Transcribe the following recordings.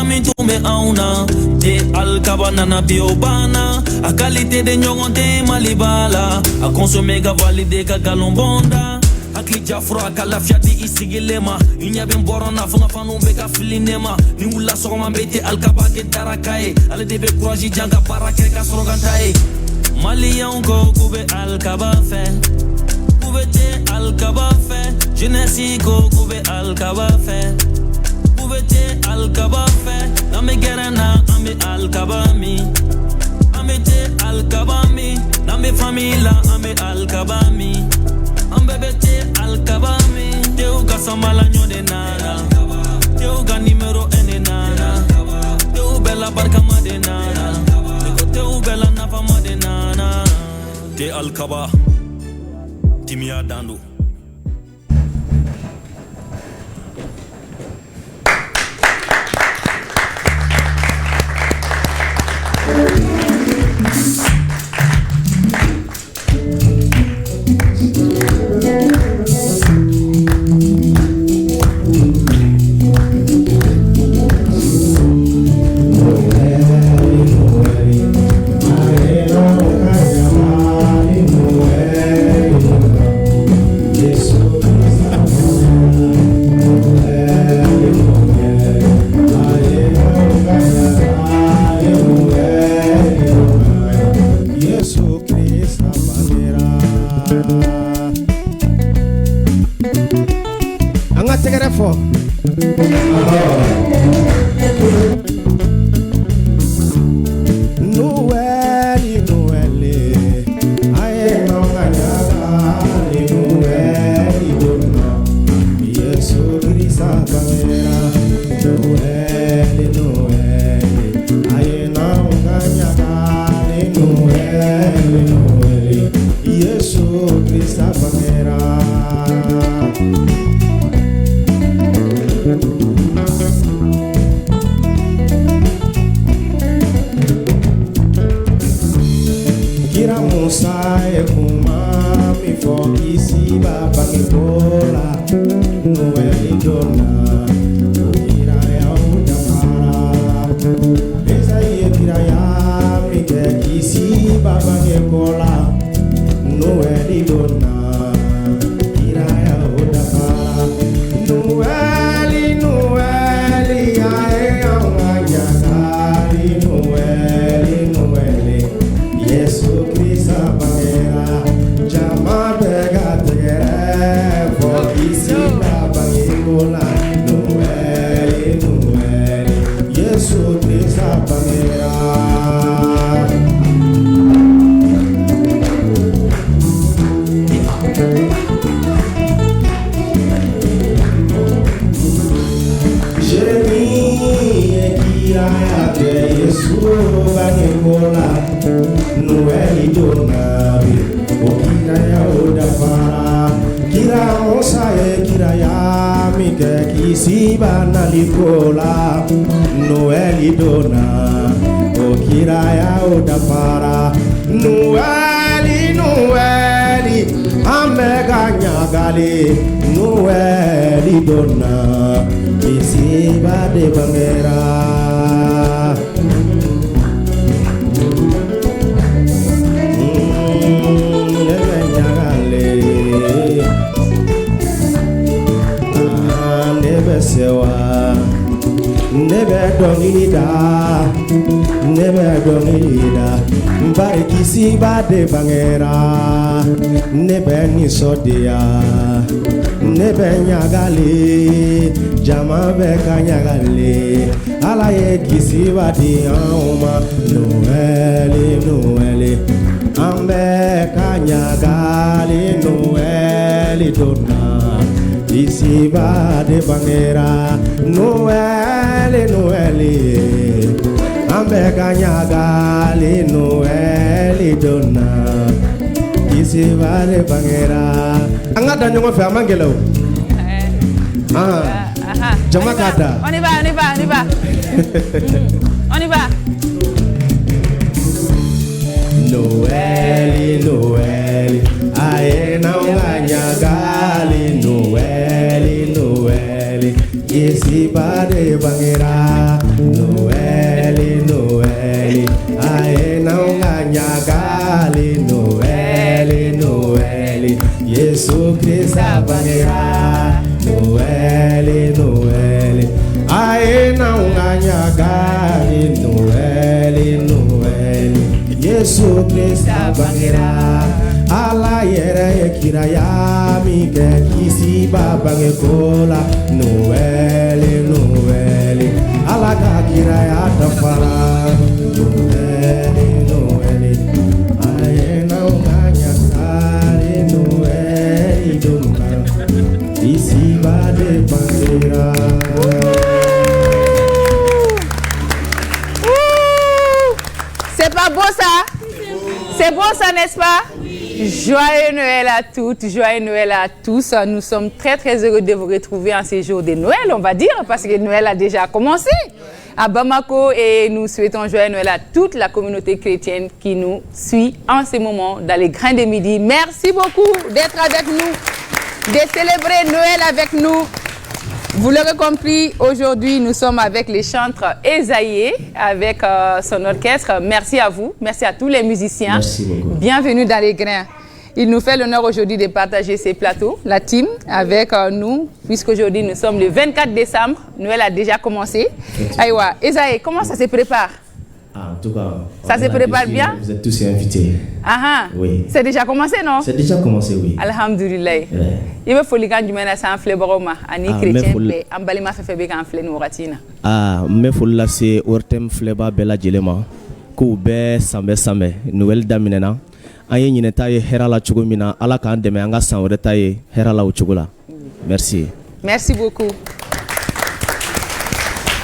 Ami tume auna de alkabana na biobana. A qualité de nyogonte malibala. A consommer ga valide ga galombonda. A klija fura ka lafia di isigilema. Inya ben borona funga fanu beka filinema. Ni ula sogoma bete alkaba ke darakae. Ale debe courage janga barake ka sorogantae. Malion ko kube alkaba fe. Kube te alkaba fe. Jeunesse ko kube alkaba fe. Kube te alkaba fe. Name gerana ame alkaba mi. Ame te alkaba mi. Name famila ame alkaba mi. Ambebe te alkaba mi. Te uga samala nyode nana. Te uga numero ene nana. Te ubela barka made nana. Te ubela nafa made nana. Te alkaba Timia Dandu. De bangera nebe ni sodia nebe nyagale jama be kanyagale alaye kisiba di auma noeli ambe kanyagale noeli dona kisiba de bangera noeli ambe kanyagale noeli dona kisi vale bangera anga da nyongo fe amangelo jama kata on y va Noeli aye na unganya gali Noeli kisi bade bangera Noeli Noeli ae naunga nyagali Noeli Noeli Yesu Krista bangera Noeli Noeli ae naunga nyagali Noeli Noeli Yesu Krista bangera ala yere kiraya mi ke kisi babange kola Noeli Noeli ala ka kiraya tafara Noeli Noeli aye na unganya kare Noeli dona kisi bade bandera. C'est pas beau ça? C'est beau ça, n'est-ce pas? Joyeux Noël à toutes, joyeux Noël à tous. Nous sommes très très heureux de vous retrouver en ces jours de Noël, on va dire, parce que Noël a déjà commencé à Bamako et nous souhaitons joyeux Noël à toute la communauté chrétienne qui nous suit en ce moment dans les grains de midi. Merci beaucoup d'être avec nous, de célébrer Noël avec nous. Vous l'aurez compris, aujourd'hui nous sommes avec les chantres Esaïe, avec son orchestre. Merci à vous, merci à tous les musiciens. Merci beaucoup. Bienvenue dans les grains. Il nous fait l'honneur aujourd'hui de partager ces plateaux, la team, avec nous, puisqu'aujourd'hui nous sommes le 24 décembre. Noël a déjà commencé. Aïwa, Esaïe, comment ça se prépare? En tout cas, ça se prépare bien? Vous êtes tous invités. Ah, oui. C'est déjà commencé, non? C'est déjà commencé, oui. Alhamdulillah. Il me faut les gens du ménage en flé baroma, ani chrétien pe, ambali ma fait faire en flé nouratina. Ah, mais faut la c'est ortem fleba bella jelema, koube sambe Noël daminena. Aye nyineta ye herala chugumina, ala kan deme anga sanwreta ye herala uchugula. Merci. Merci beaucoup.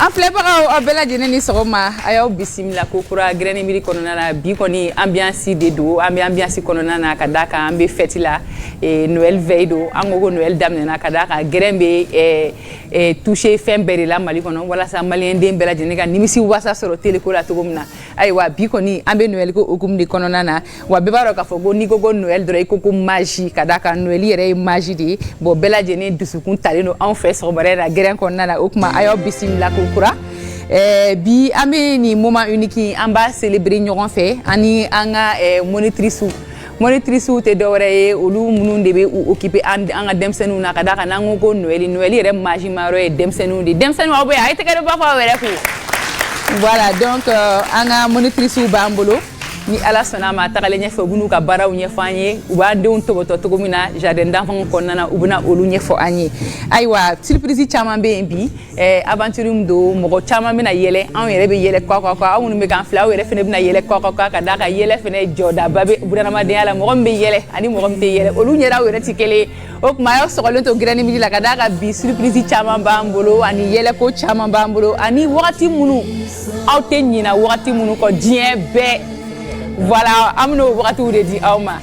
En flé bara bella jeneni soroma, ayo bisimila kokura greni miri konona na bi koni ambiance de do, ambiance konona na kadaka ambe fête la et Noël veille do, angogo Noël damne na kadaka grembe toucher fembere la mali kono wala sa malien dem bella jenega nimisi wasa soro teleko la togomna aywa bi koni ambe Noël ko okum de konona na wa bebaro ka fogo ni gogo Noël dre ko magie kadaka Noël yere magie de bo bella jene dusukun taleno en fait so bare na gren konona na okuma ayo bisimila kokura bi amé ni moment unique amba célébrer ñoron fait ani anga monitrice te dawre olu munun debe occuper anga demsenu na kadaka nango ko Noël yere magie maro e demsenu wa boya ay te kado ba fa were fu. Voilà donc anga monitrice bambolo ni ala sona ma takale nya fo bunu ka baraw nya fanye uba deun to gomina jardin d'enfant konnana ubuna olu nya fo anyi aywa surprise chama be bi aventurum do mo chama mina yele an yere be yele kwa awunu me kan flaw yere fene bina yele kwa ka daka yele fene joda babe budana ma de ala mo be yele ani mo be yele olu nyera yere tikele ok mayo sokolo to grani mi la kadaka bi surprise chama bambolo ani yele ko chama bambolo ani wakati munu awte nyina wakati munu ko dien be. Voilà, amno bratou de di auma.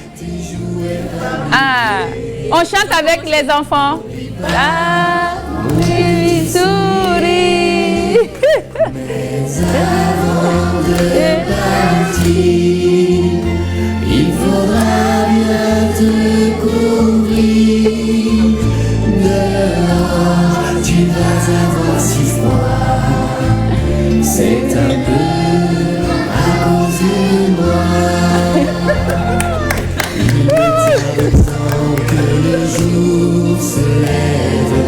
Ah, on chante avec les enfants. Ah, souris. Il faudra bien te couvrir. Dehors, tu vas avoir si froid. C'est un peu à cause de moi. Il est temps que le jour se lève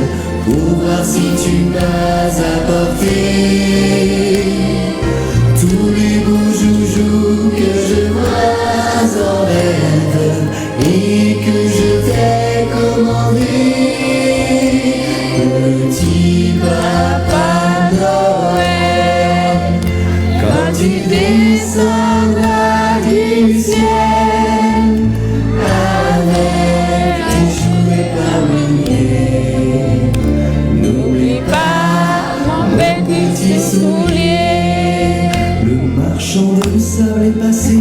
pour voir si tu m'as apporté tous les beaux joujoux que je vois en rêve et que je t'ai commandé. Petit papa Noël, quand tu descendras du ciel avec tes jouets parmi n'oublie pas mon petit soulier. Le marchand de sable est passé,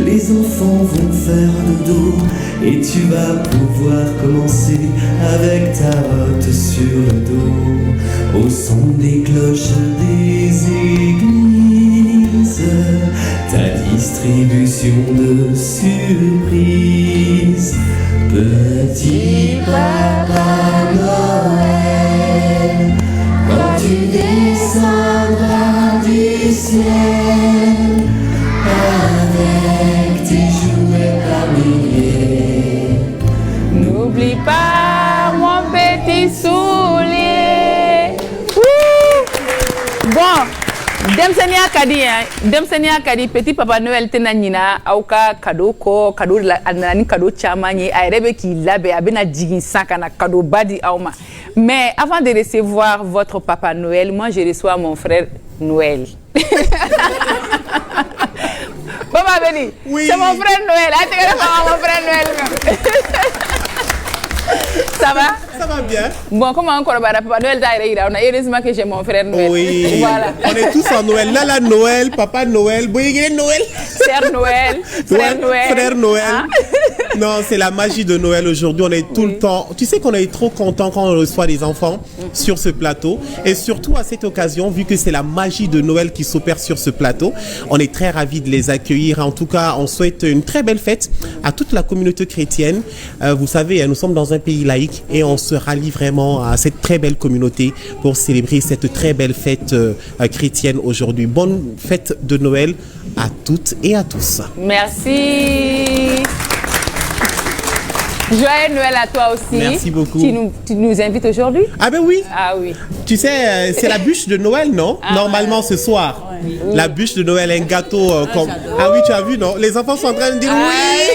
les enfants vont faire dodo et tu vas pouvoir commencer avec ta botte sur le dos au son des cloches des églises. Ta distribution de surprises. Petit papa Noël, quand ciel, avec tes jouets par milliers. N'oublie pas mon petit soulier. Bon, Demsenia Kadi, petit Papa Noël Tenanina, Auka, cadeau ko, cadeau Anani, cadeau Chamani, Aerebe qui labe, Abena Jigin Sakana, cadeau Badi Auma. Mais avant de recevoir votre Papa Noël, moi je reçois mon frère Noël. Maman Béni, oui. C'est mon frère Noël. Mon frère Noël. Ça va? Ça va bien. Bon, comment encore Papa Noël d'ailleurs, on a heureusement que j'ai mon frère Noël. Oui. Voilà. On est tous en Noël. Là, Noël, Papa Noël, Noël. Sœur Noël, frère Noël. Frère Noël. Hein? Non, c'est la magie de Noël aujourd'hui. On est tout le temps. Tu sais qu'on est trop content quand on reçoit des enfants sur ce plateau. Et surtout à cette occasion, vu que c'est la magie de Noël qui s'opère sur ce plateau, on est très ravis de les accueillir. En tout cas, on souhaite une très belle fête à toute la communauté chrétienne. Vous savez, nous sommes dans un pays laïque et on se rallie vraiment à cette très belle communauté pour célébrer cette très belle fête chrétienne aujourd'hui. Bonne fête de Noël à toutes et à tous. Merci. Joyeux Noël à toi aussi. Merci beaucoup. Tu nous invites aujourd'hui? Ah ben oui. Ah oui. Tu sais, c'est la bûche de Noël, non? Normalement ce soir. Oui. La bûche de Noël, un gâteau comme... Ah oui, tu as vu, non? Les enfants sont en train de dire oui.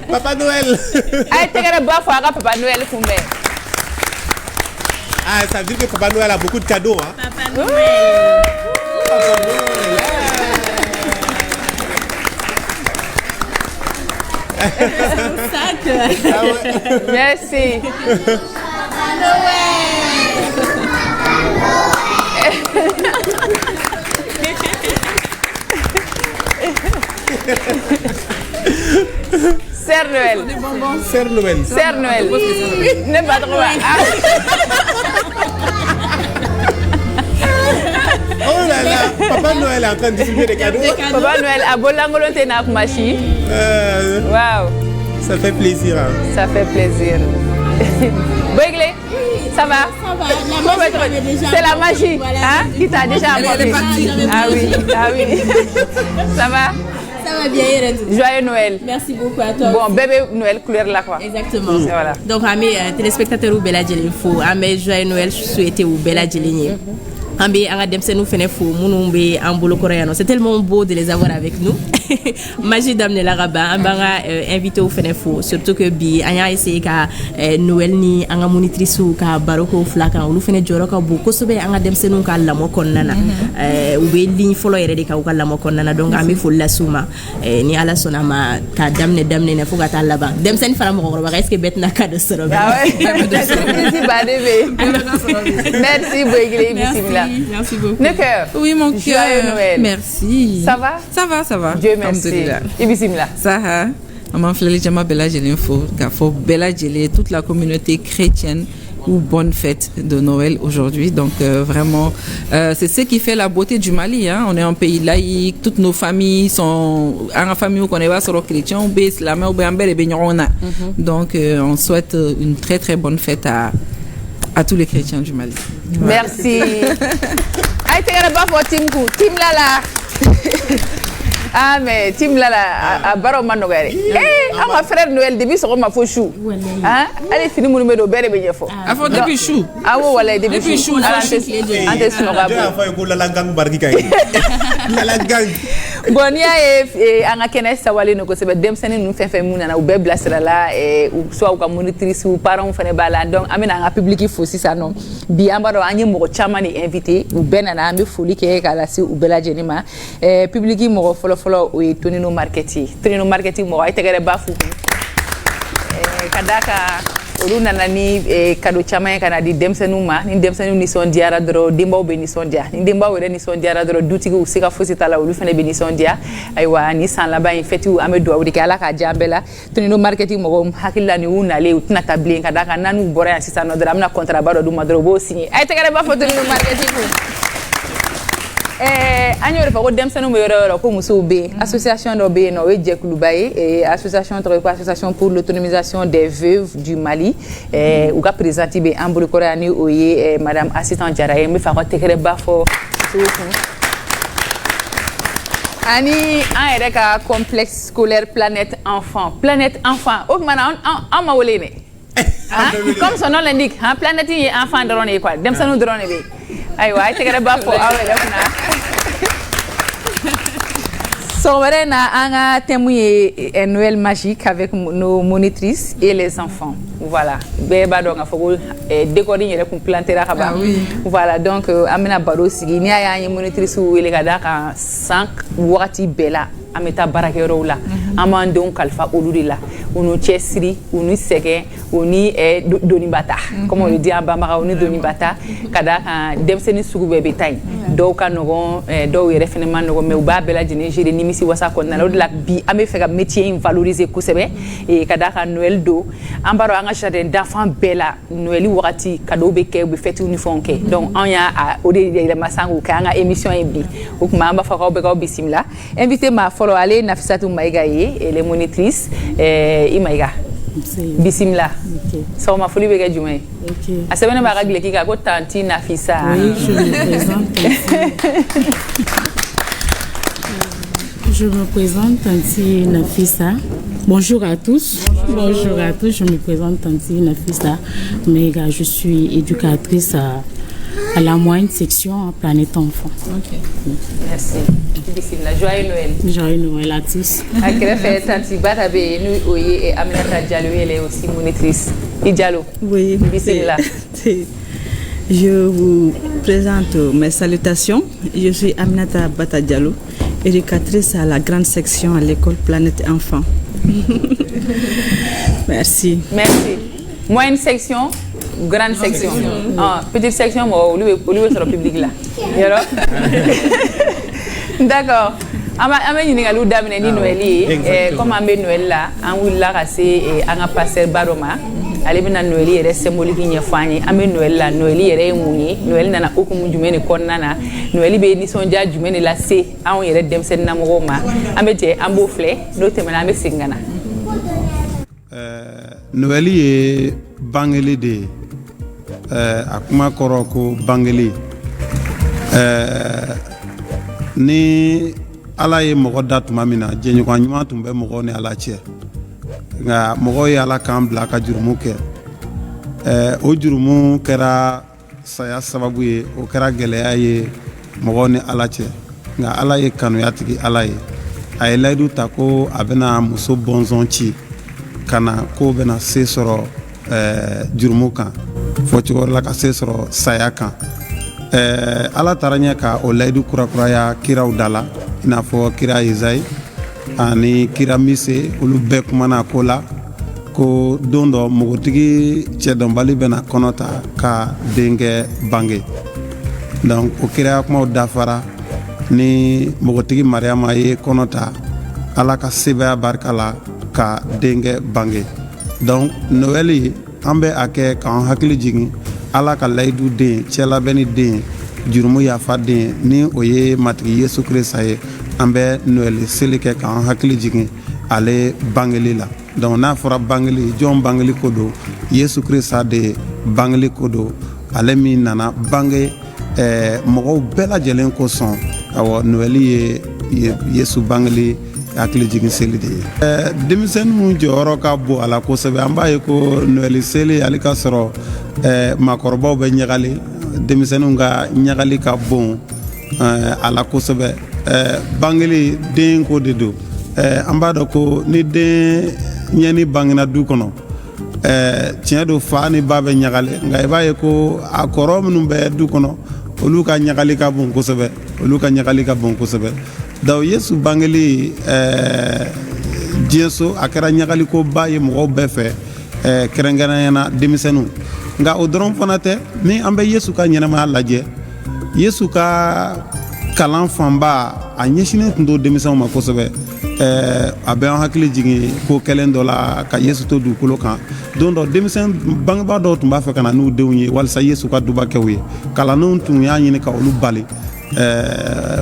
Papa Noël. Papa Noël. Ah, ça veut dire que Papa Noël a beaucoup de cadeaux, hein? Papa Noël. Papa Noël. Sac. Ah ouais. Merci. Papa Noël. Sœur Noël. Sœur Noël. Sœur Noël. Ne pas trop. Oh là là, Papa Noël est en train de distribuer des cadeaux. Papa Noël, à Bolangolote n'a pas machi. Waouh. Ça fait plaisir. Hein. Ça fait plaisir. Boiglé, ça va? Ça va. C'est la magie, voilà, hein, qui t'a déjà apporté. Ah oui, ah oui. Ça va? Ça va bien, Irène. Joyeux Noël. Merci beaucoup à toi. Bon, bébé Noël, couleur là quoi. Exactement. Voilà. Donc, à mes téléspectateurs ou Bella Djelinfo, à mes joyeux Noël, je souhaite ou Bella Djelini. C'est tellement beau de les avoir avec nous. Magie d'amener la rabat, on va inviter au Fenefo, surtout que bi on a essayé ka Noël ni anga monitrice ka baroko flaka ou fene joroka beaucoup sobe anga dem senu ka la moko nana ou be ligne folo yere de ka ka la moko nana donc ami fo la suma ni ala sonama ka damne ne fo gata la ba dem sen fara mo ba est-ce que bet na ka de sorobe ah ouais merci Boiglé bismillah. Merci beaucoup. Necker. Oui, mon cœur. Joyeux Noël. Merci. Ça va? Ça va, ça va. Dieu merci. Et bismillah. Ça va. Maman Fleli Jama Bella Djelinfo, Gafo Bella Djelé, toute la communauté chrétienne. Ou bonne fête de Noël aujourd'hui. Donc vraiment, c'est ce qui fait la beauté du Mali. Hein. On est un pays laïque, toutes nos familles sont en famille où on est pas sur le chrétien, ou islamien, ou et bénirona. Donc on souhaite une très très bonne fête à tous les chrétiens du Mali. Merci. Aïe, t'es pas pour Tim Lala. Ah, mais Tim Lala, à Baro Manogari. Eh, ma frère Noël, depuis ce ma faux chou. Hein? Allez, finis mon numéro, belle et faux. Ah, faut depuis chou. Ah, ouais, voilà, depuis chou. Bon, il y a un kenes sawale no ko sebe dem sene nu fefe mu na u be blasira la ou soit ou monitrice ou parents fene bala donc amena nga public fo si ça non bi ambaro anye mo chama ni invité ou benana me foli ke kala si u bela jenima public mo folo o tonino marketing mo ay tegere bafu kadaka Oluna nani kado chama kana di demsenuma ni demsenu ni son diara dro dimbaw be ni son dia ni dimbaw re ni son diara dro dutigi u sika fosita la olu fene be ni son dia aywa ni san la ba feti u amedo awdi kala ka jambela tunino marketing mo hakilla ni una le utna tabli kadaka nanu bora ya sisa no dra amna contrat baro du madro bo signé ay tegere ba foto tunino marketing anyo refa ko demsenu mo yoro ko muso be association do be no we jekulu baye association pour l'autonomisation des veuves du Mali ou ga présenter be ambulu koreani oye madame assistant Jaraye me fa ko tekere ba fo ani an yɛrɛ ka complexe scolaire planète enfant o tuma na an ma wele ne comme son nom l'indique planète ye enfant dɔrɔn de ye quoi denmisɛnninw dɔrɔn de bɛ yen ayiwa a ye tɛgɛrɛ ba fɔ aw yɛrɛ kunna sɔgɔmada in na an ka thème ye Noël magique avec nos monitrices et les enfants voilà bɛɛ b'a dɔn k'a fɔ ko décor in yɛrɛ kun plantera ka ban voilà donc an bɛna baro sigi n'i y'a ye an ye monitrices wele ka d'a kan san wagati bɛɛ la an bɛ taa baarakɛyɔrɔw la an b'an denw kalifa olu de la u n'u cɛsiri u ni sɛgɛn u ni doniba ta comme on le dit an banbagaw u ni doniba ta ka d'a kan denmisɛnnin sugu bɛɛ bɛ taa yen dɔw ka nɔgɔn dɔw yɛrɛ fɛnɛ ma nɔgɔn mais u b'a bɛɛ lajɛlen gérer nimisi wasa kɔnɔna la o de la bi an bɛ fɛ ka métier in valoriser kosɛbɛ ka d'a kan Noël don an b'a dɔn an ka jardin d'enfants bɛɛ la Noël wagati cadeau bɛ kɛ u bɛ fêtes ni fɛnw kɛ donc an y'a o de yɛlɛma san k'o kɛ an ka émission ye bi o tuma an b'a fɔ k'aw bɛ k'aw bisimila invité ma fɔlɔ ale ye Nafissatou Maïga ye elle est monitrice i Maïga bisimila sɔgɔma foli bɛ kɛ jumɛn ye a sɛbɛnnen b'a ka gileki kan ko tanti Nafissa oui je me présente je me présente tanti Nafissa. Bonjour à tous. Bonjour à tous. Je me présente tanti Nafissa Maïga. Je suis éducatrice à la moyenne section en Planète Enfant. Ok. Merci. Joyeux Noël. Joyeux Noël à tous. À kɛrɛfɛ tanti Bata bɛ yen n'o ye Aminata Diallo elle est aussi monitrice. I Diallo. Oui. Bisimila. Je vous présente mes salutations. Je suis Aminata Bata Diallo, éducatrice à la grande section à l'école Planète Enfant. Merci. Merci. Moyenne section, grande section. Petite section, moi, au lieu sur le public là. D'accord. An bɛ ɲininkaliw daminɛ ni Noël ye comme an bɛ Noël la an wulila ka se an ka pasteur ba dɔ ma ale bɛna Noël yɛrɛ symbolique ɲɛfɔ an ye an bɛ Noël la Noël yɛrɛ ye mun ye Noël nana hukumu jumɛn de kɔnɔna na Noël bɛ nisɔndiya jumɛn de lase anw yɛrɛ denmisɛnninlamɔgɔw ma an bɛ jɛ an b'o filɛ n'o tɛmɛna an bɛ segin ka na. Noël ye bangeli de ye a kuma kɔrɔ ko bangeli ni Ala ye mɔgɔ da tuma min na jɛɲɔgɔn ɲuman tun bɛ mɔgɔw ni Ala cɛ nka mɔgɔw ye Ala k'an bila ka jurumu kɛ o jurumu kɛra saya sababu ye o kɛra gɛlɛya ye mɔgɔw ni Ala cɛ nka Ala ye kanuya tigi Ala ye a ye layidu ta ko a bɛna muso bɔnsɔn ci ka na ko bɛna se sɔrɔ jurumu kan fɔ cogo wɛrɛ la ka se sɔrɔ saya kan Ala taara ɲɛ ka o layidu kurakuraya kiraw da la i n'a fɔ kira Ezayi ani kira Mise olu bɛɛ kumana ko la ko don dɔ npogotigi cɛdɔnbali bɛna kɔnɔ ta ka denkɛ bange donc o kiraya kumaw dafara ni npogotigi Mariyama ye kɔnɔ ta Ala ka sebaya barika la ka denkɛ bange donc Noël an bɛ a kɛ k'an hakili jigin Ala ka layidu den cɛlabɛnni den jurumu yafa den ni o ye matigi Yesu Kirisa ye an bɛ Noël seli kɛ k'an hakili jigin ale bangeli la donc n'a fɔra bangeli jɔn bangeli ko don Yesu Kirisa de bangeli ko don ale min nana bange mɔgɔw bɛɛ lajɛlen kosɔn awɔ Noël ye Yesu bangeli hakili jigin seli de ye denmisɛnninw jɔyɔrɔ ka bon a la kosɛbɛ an b'a ye ko Noël seli ale ka sɔrɔ maakɔrɔbaw bɛ ɲagali denmisɛnninw ka ɲagali ka bon a la kosɛbɛ bangeli den ko de don an b'a dɔn ko ni den ɲɛni bangena du kɔnɔ tiɲɛ don fa ni ba bɛ ɲagali nka i b'a ye ko a kɔrɔ minnu bɛ du kɔnɔ olu ka ɲagali ka bon kosɛbɛ donc Yesu bangeli diɲɛ so a kɛra ɲagaliko ba ye mɔgɔw bɛɛ fɛ kɛrɛnkɛrɛnnenya na denmisɛnninw nka o dɔrɔn fana tɛ ni an bɛ Yesu ka ɲɛnamaya lajɛ Yesu ka kalan fanba a ɲɛsinnen tun do denmisɛnw ma kosɛbɛ a bɛ an hakili jigin ko kɛlen dɔ la ka Yesu to dugukolo kan don dɔ denmisɛn bangebaa dɔw tun b'a fɛ ka na n'u denw ye walasa Yesu ka dubakɛw ye kalandenw tun y'a ɲini ka olu bali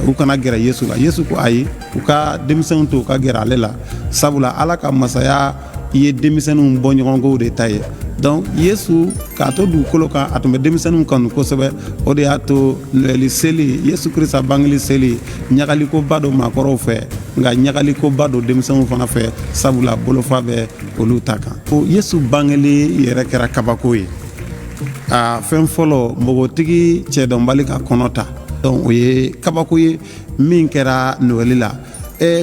u kana gɛrɛ Yesu la Yesu ko ayi u ka denmisɛnw to u ka gɛrɛ ale la sabula Ala ka masaya ye denmisɛnninw bɔ ɲɔgɔnkow de ta ye donc yesu k'a to dugukolo kan a tun bɛ denmisɛnninw kanu kosɛbɛ o de y'a to noɛli seli yesu kirisa bangeli seli ɲagaliko don maakɔrɔw fɛ nka ɲagaliko don denmisɛnninw fana fɛ sabula bolofa bɛ olu ta kan ko yesu bangeli yɛrɛ kɛra kabako ye a fɛn fɔlɔ npogotigi cɛdɔnbali ka kɔnɔ ta donc o ye kabako ye min kɛra noɛli la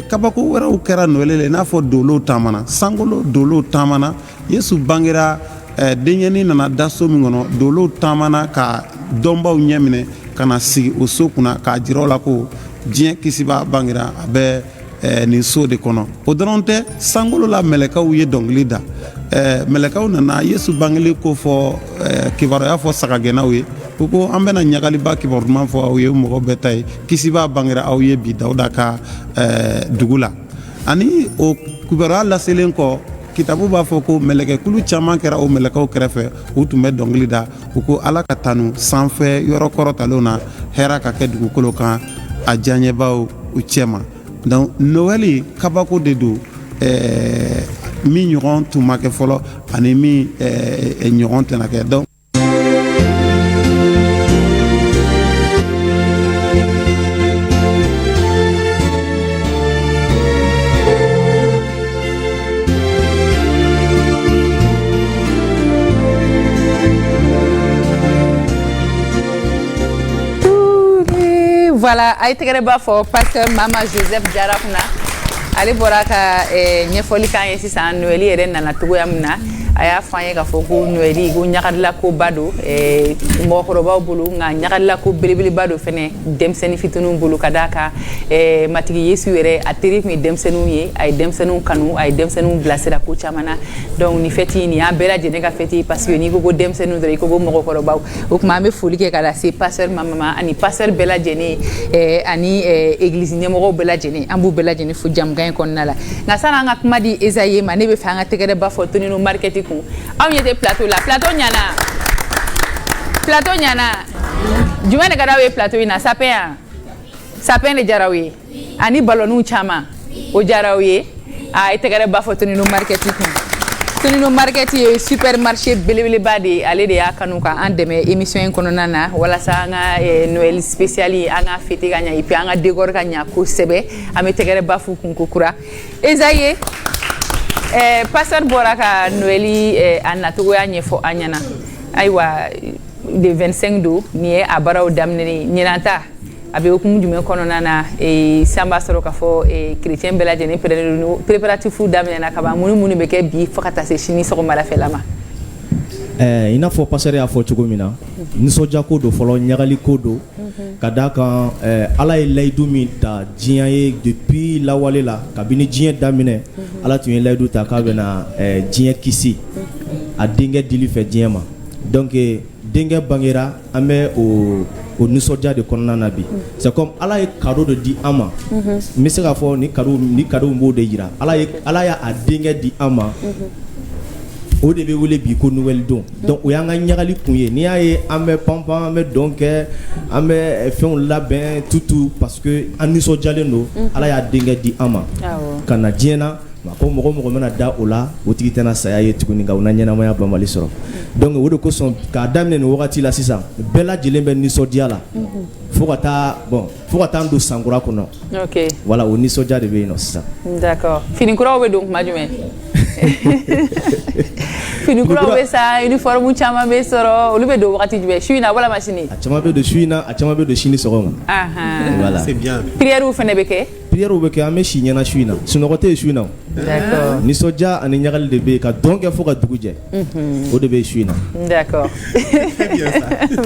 kabako wɛrɛw kɛra noɛli la i n'a fɔ dolow taamana sankolo dolow taamana yesu bangera denkɛnin nana da so min kɔnɔ dolow taamana ka dɔnbaw ɲɛ minɛ ka na sigi o so kunna k'a jira o la ko diɲɛ kisiba bangera a bɛ nin so de kɔnɔ o dɔrɔn tɛ sankolo la mɛlɛkaw ye dɔnkili da mɛlɛkaw nana yesu bangeli ko fɔ kibaruya fɔ sagagɛnnaw ye ko ko an bɛna ɲagaliba kibaru duman fɔ aw ye mɔgɔ bɛɛ ta ye kisiba bangera aw ye bi dawuda ka dugu la ani o kibaruya laselen kɔ kitabu b'a fɔ ko mɛlɛkɛkulu caman kɛra o mɛlɛkaw kɛrɛfɛ u tun bɛ dɔnkili da u ko ala ka tanu sanfɛ yɔrɔ kɔrɔtalenw na hɛra ka kɛ dugukolo kan a diyaɲɛbaw u cɛma donc noɛli kabako de don min ɲɔgɔn tun ma kɛ fɔlɔ ani min ɲɔgɔn tɛna kɛ donc Voilà, a ye tɛgɛrɛba fɔ pasteur Mama Joseph Jara kunna ale bɔra ka ɲɛfɔli k'an ye sisan noɛli yɛrɛ nana cogoya min na a y'a fɔ an ye k'a fɔ ko noɛli ko ɲagalilako don mɔgɔkɔrɔbaw bolo nka ɲagalilako belebeleba don fɛnɛ denmisɛnnin fitininw bolo ka d'a kan matigi yesu yɛrɛ a teri tun ye denmisɛnninw ye a ye denmisɛnninw kanu a ye denmisɛnninw bilasira ko caman na donc ni fɛti nin y'an bɛɛ lajɛlen ka fɛti parce que n'i ko ko denmisɛnninw dɔrɔn i ko ko mɔgɔkɔrɔbaw o tuma an bɛ foli kɛ ka lase pasteur Mama ma ani pasteur bɛɛ lajɛlen ani église ɲɛmɔgɔw bɛɛ lajɛlen an b'u bɛɛ lajɛlen fo jamukan in kɔnɔna la nka sani an ka kuma di Ezaye ma ne bɛ fɛ an ka tɛgɛrɛba fɔ Tonino Market kun aw ɲɛ tɛ plateau la plateau ɲana jumɛn de ka d'aw ye plateau in na sapin yan sapin de diyara aw ye ani ballonniw caman o diyara aw ye a ye tɛgɛrɛba fɔ Tonino Market kun Tonino Market ye supermarché belebeleba de ye ale de y'a kanu ka an dɛmɛ émission in kɔnɔna na walasa an ka Noël spécial an ka fêter ka ɲɛ et puis an ka décor ka ɲɛ kosɛbɛ an bɛ tɛgɛrɛba f'u kun kokura Ezaye pasteur bɔra ka Noëli a natogoya ɲɛfɔ an ɲɛna ayiwa le 25 don nin ye a baaraw daminɛ ɲinanta a bɛ hukumu jumɛn kɔnɔna na san b'a sɔrɔ k'a fɔ chrétien bɛɛ lajɛlen préparatifs daminɛna ka ban mun bɛ kɛ bi fo ka taa se sini sɔgɔmadafɛla ma i n'a fɔ pasteur y'a fɔ cogo min na nisɔndiya ko don fɔlɔ ɲagali ko don ka d'a kan ala ye layidu min ta diɲɛ ye depuis lawale la kabini diɲɛ daminɛ ala tun ye layidu ta k'a bɛna diɲɛ kisi a denkɛ dili fɛ diɲɛ ma donc denkɛ bangera an bɛ o nisɔndiya de kɔnɔna na bi c'est comme ala ye cadeau de di an ma n bɛ se k'a fɔ ni cadeau b'o de yira ala y'a denkɛ di an ma o de bɛ wele bi ko nouvelle don donc o y'an ka ɲagali kun ye n'i y'a ye an bɛ panpan an bɛ dɔn kɛ an bɛ fɛnw labɛn tutu parce que an nisɔndiyalen don ala y'a denkɛ di an ma ka na diɲɛ na ko mɔgɔ mana da o la o tigi tɛna saya ye tuguni nka o na ɲɛnamaya banbali sɔrɔ donc o de kosɔn k'a daminɛ nin wagati la sisan bɛɛ lajɛlen bɛ nisɔndiya la fo ka taa an don sankura kɔnɔ voilà o nisɔndiya de bɛ yen nɔ sisan d'accord finikuraw bɛ don kuma jumɛn finikuraw bɛ sa uniforme caman bɛ sɔrɔ olu bɛ don wagati jumɛn su in na wala sini a caman bɛ don su in na a caman bɛ don sini sɔgɔma voilà c'est bien prières fana bɛ kɛ prières bɛ kɛ an bɛ si ɲɛna su in na sunɔgɔ tɛ yen su in na d'accord nisɔndiya ani ɲagali de bɛ yen ka dɔn kɛ fo ka dugu jɛ o de bɛ yen su in na d'accord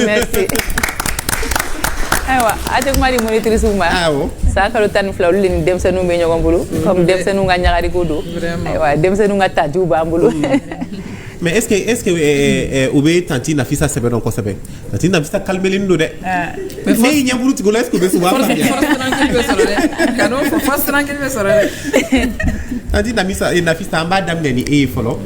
merci ayiwa a tɛ kuma di monitrices ma san kalo 12 olu de ni denmisɛnninw bɛ ɲɔgɔn bolo comme denmisɛnninw ka ɲagari ko don ayiwa denmisɛnninw ka tajiw b'an bolo mais est-ce que u bɛ tanti Nafisa sɛbɛn dɔn kosɛbɛ tanti Nafisa calmelen don dɛ ne y'i ɲɛburu tigɛ o la est-ce que u bɛ se u b'a faamuya force tranquille bɛ sɔrɔ dɛ tanti Nafisa an b'a daminɛ ni e ye fɔlɔ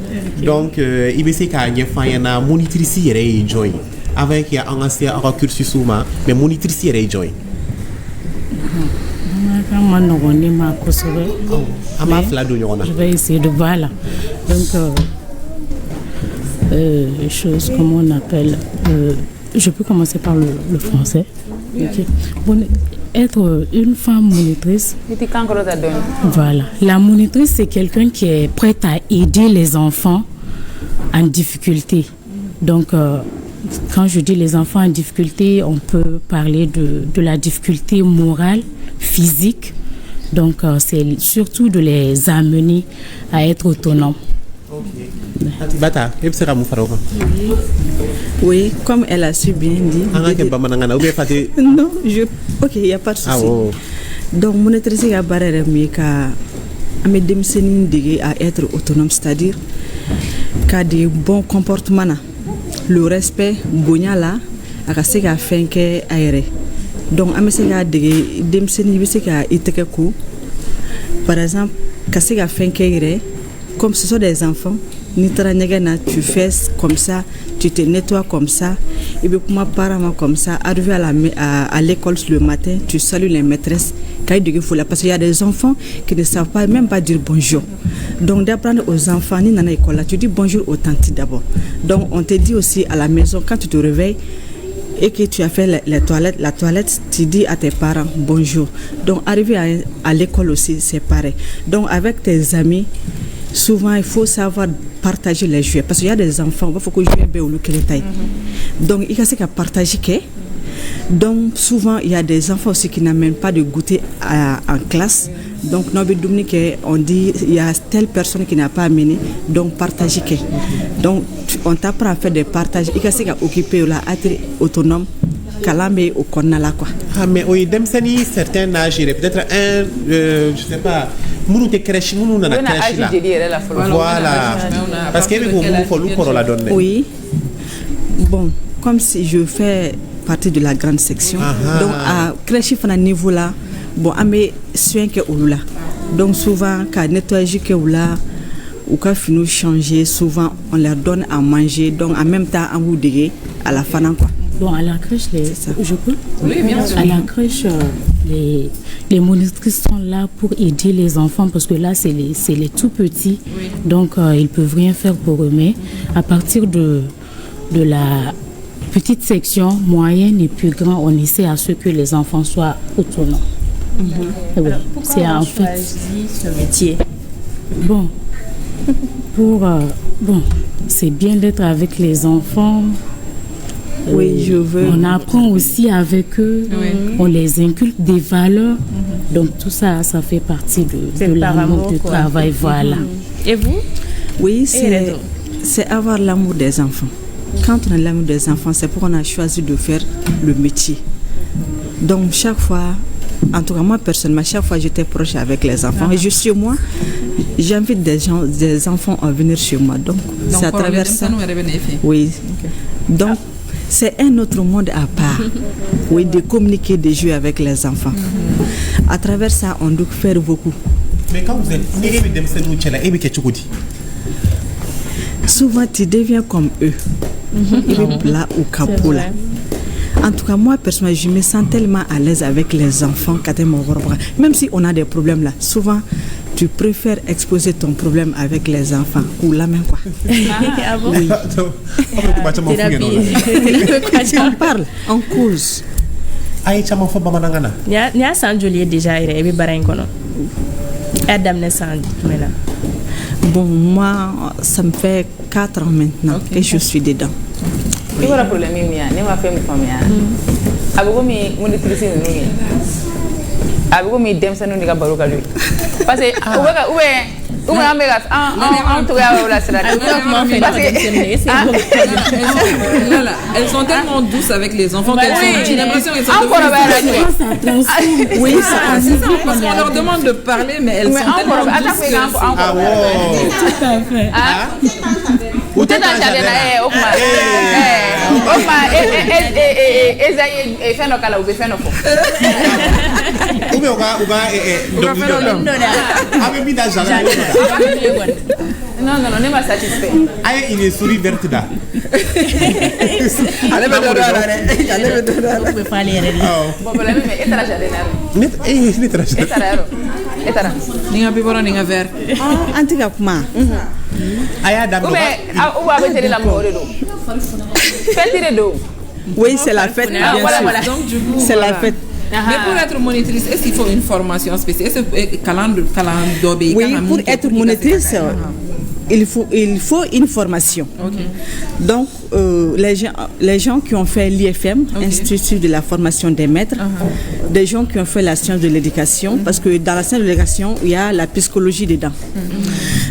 donc i bɛ se k'a ɲɛfɔ an ɲɛna monitrice yɛrɛ ye jɔn ye avant que an ka se aw ka cursus ma mais monitrice yɛrɛ ye jɔn ye ma nɔgɔn ne ma kosɛbɛ an b'a fila don ɲɔgɔn na je vais essayer de voir là donc chose, comment on appelle, je peux commencer par le français. Okay. Bon, être une femme monitrice, voilà. La monitrice, c'est quelqu'un qui est prête à aider les enfants en difficulté. Donc, quand je dis les enfants en difficulté, on peut parler de la difficulté morale, physique. Donc, c'est surtout de les amener à être autonomes. Oui, comme elle a su bien dit. Non, ok, il n'y a pas de souci. Donc, monitrice a barré à être autonome, c'est-à-dire qu'à des bons comportements, le respect, bognala, à ce qu'a fait qu'elle aéré. Donc, par exemple, qu'est-ce qu'a fait qu'elle comme ce sont des enfants, tu fais comme ça, tu te nettoies comme ça, et puis moi, apparemment comme ça, arrivé à l'école le matin, tu salues les maîtresses, parce qu'il y a des enfants qui ne savent pas, même pas dire bonjour. Donc d'apprendre aux enfants, ni dans l'école là, tu dis bonjour aux tantes d'abord. Donc on te dit aussi à la maison, quand tu te réveilles, et que tu as fait la toilette, tu dis à tes parents bonjour. Donc arriver à l'école aussi, c'est pareil. Donc avec tes amis, souvent il faut savoir partager les jouets parce qu'il y a des enfants, il faut que jouer bien au taille. Donc il y a ce qu'à partager. Donc souvent il y a des enfants aussi qui n'amènent pas de goûter en classe. Donc on dit il y a telle personne qui n'a pas amené, donc partager. Donc on t'apprend à faire des partages. Il y a ce qu'à occuper là, être autonome. Kalamé au Konala quoi. Ah mais oui, demsani certain âge, peut-être je sais pas, mounou te crèche, mounou na crèche là. Voilà. Parce que vous faut le pour la donner. Oui. Bon, comme si je fais partie de la grande section. Donc à crèche à niveau là, bon amé soin que oula. Donc souvent quand nettoyer que oula ou quand finir changer, souvent on leur donne à manger, donc en même temps on vous dit à la fin quoi. Bon, à la crèche, je peux? Oui, bien sûr. À la crèche, les monitrices sont là pour aider les enfants parce que là, c'est les tout petits. Oui. Donc, ils ne peuvent rien faire pour eux. Mais à partir de la petite section, moyenne et plus grand, on essaie à ce que les enfants soient autonomes. Oui. C'est en fait ce métier. Bon, c'est bien d'être avec les enfants. Oui, je veux. On apprend aussi avec eux, on les inculque des valeurs. Donc tout ça, ça fait partie de l'amour du travail. Voilà. Et vous? Oui, c'est avoir l'amour des enfants. Quand on a l'amour des enfants, c'est pourquoi on a choisi de faire le métier. Donc chaque fois, en tout cas moi personnellement, chaque fois j'étais proche avec les enfants. Et chez moi, j'invite des enfants à venir chez moi. Donc c'est à travers ça. Oui. Donc c'est un autre monde à part. Oui, de communiquer, de jouer avec les enfants. À travers ça, on doit faire beaucoup. Mais quand vous êtes souvent, tu deviens comme eux. Là ou Kapola. En tout cas, moi, personnellement, je me sens tellement à l'aise avec les enfants. Même si on a des problèmes là, souvent, tu préfères exposer ton problème avec les enfants ou la même quoi. Ah bon? Oui. On parle, on cause. Nya Sanjoli déjà il est barré kono. Adam ne Sanj maintenant. Bon, moi, ça me fait 4 ans maintenant et je suis dedans. Il y a un problème, il y a un problème. Abugo mi monitrice ni. Abugo mi dem sanu ni ka baro ka lui. Parce que ou elles sont tellement douces avec les enfants qu'elles sont. J'ai l'impression qu'elles sont oui, c'est ça. Parce qu'on leur demande de parler, mais elles sont tellement douces. Ah ouais. Tout à fait. Ou t'es dans le jardin là, Esaïe et fait nos cala ou fait nos faux. Non, n'est pas satisfait. Il est souris verte là. Allez, Aya dame. Oui, c'est la fête. Bien sûr. Donc, du coup, C'est la fête. Mais pour être monitrice, est-ce qu'il faut une formation spéciale? Est-ce que Oui, pour être monitrice, il faut une formation. Donc, les gens qui ont fait l'IFM, Institut de la formation des maîtres, des gens qui ont fait la science de l'éducation, parce que dans la science de l'éducation, il y a la psychologie dedans.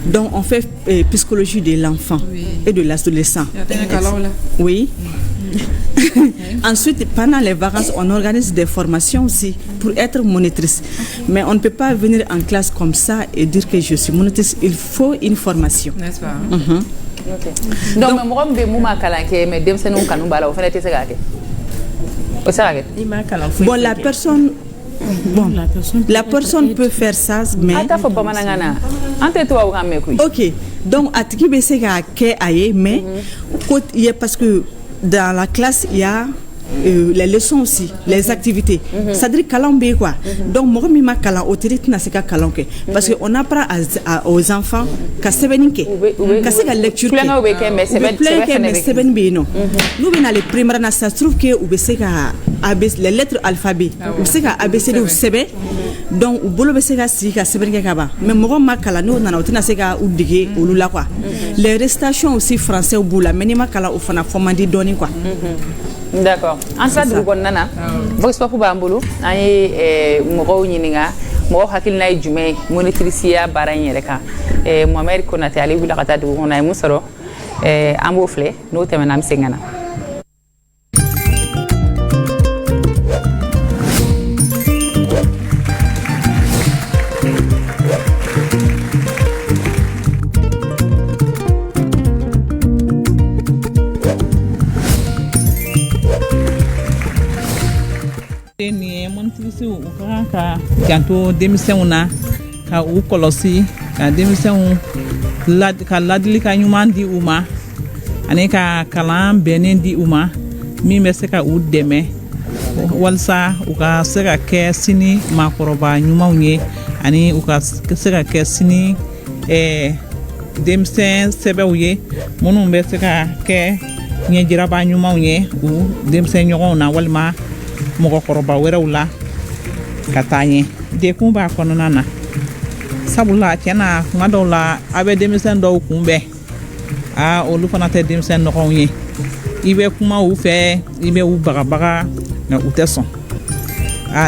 Donc, on fait psychologie de l'enfant et de l'adolescent. Oui. Ensuite, pendant les vacances, on organise des formations aussi pour être monitrice. Mais on ne peut pas venir en classe comme ça et dire que je suis monitrice. Il faut une formation. N'est-ce pas? Donc, bon, la personne peut faire ça, mais... Ok, donc, à qui be se ka kɛ a ye, mais parce que dans la classe, il y a les leçons aussi, les activités. C'est-à-dire kalan be quoi. Donc, moi, mi ma kalan au tiri tina se ka kalan ke. Parce que on apprend aux enfants ka sɛbɛnni kɛ, ka se ka lecture kɛ. U bɛ plein kɛ mais sɛbɛnni bɛ yen nɔ. N'u bɛ na les primaires na, ça se trouve que u bɛ se ka les lettres alphabet, u bɛ se ka ABCD u sɛbɛn. Donc, u bolo bɛ se ka sigi ka sɛbɛnni kɛ ka ban. Mais mɔgɔ ma kalan n'u nana u tɛna se ka u dege olu la quoi. Les récitations aussi français b'u la, mais n'i ma kalan o fana fɔ man di dɔɔni quoi. D'accord. En ça du coup nana. Vox Pop bambolo, an ye mɔgɔw ɲininka, mɔgɔw hakilina ye jumɛn ye monitriciya baara in yɛrɛ kan. Mohamed Konate ale wulila ka taa dugu kɔnɔ, a ye mun sɔrɔ? An b'o filɛ, n'o tɛmɛna an bɛ segin ka na. Monitrice u kan ka janto denmisɛnw na ka u kɔlɔsi ka denmisɛnw ka ladilika ɲuman di u ma ani ka kalan bɛnnen di u ma min bɛ se ka u dɛmɛ walasa u ka se ka kɛ sini maakɔrɔba ɲumanw ye ani u ka se ka kɛ sini denmisɛn sɛbɛw ye minnu bɛ se ka kɛ ɲɛjiraba ɲumanw ye u denmisɛn ɲɔgɔnw na walima mɔgɔkɔrɔba wɛrɛw la ka taa ɲɛ. Dekun b'a kɔnɔna na sabula tiɲɛna kuma dɔw la a bɛ denmisɛn dɔw kunbɛn olu fana tɛ denmisɛn nɔgɔw ye. I bɛ kuma u fɛ, i bɛ u bagabaga nka u tɛ sɔn.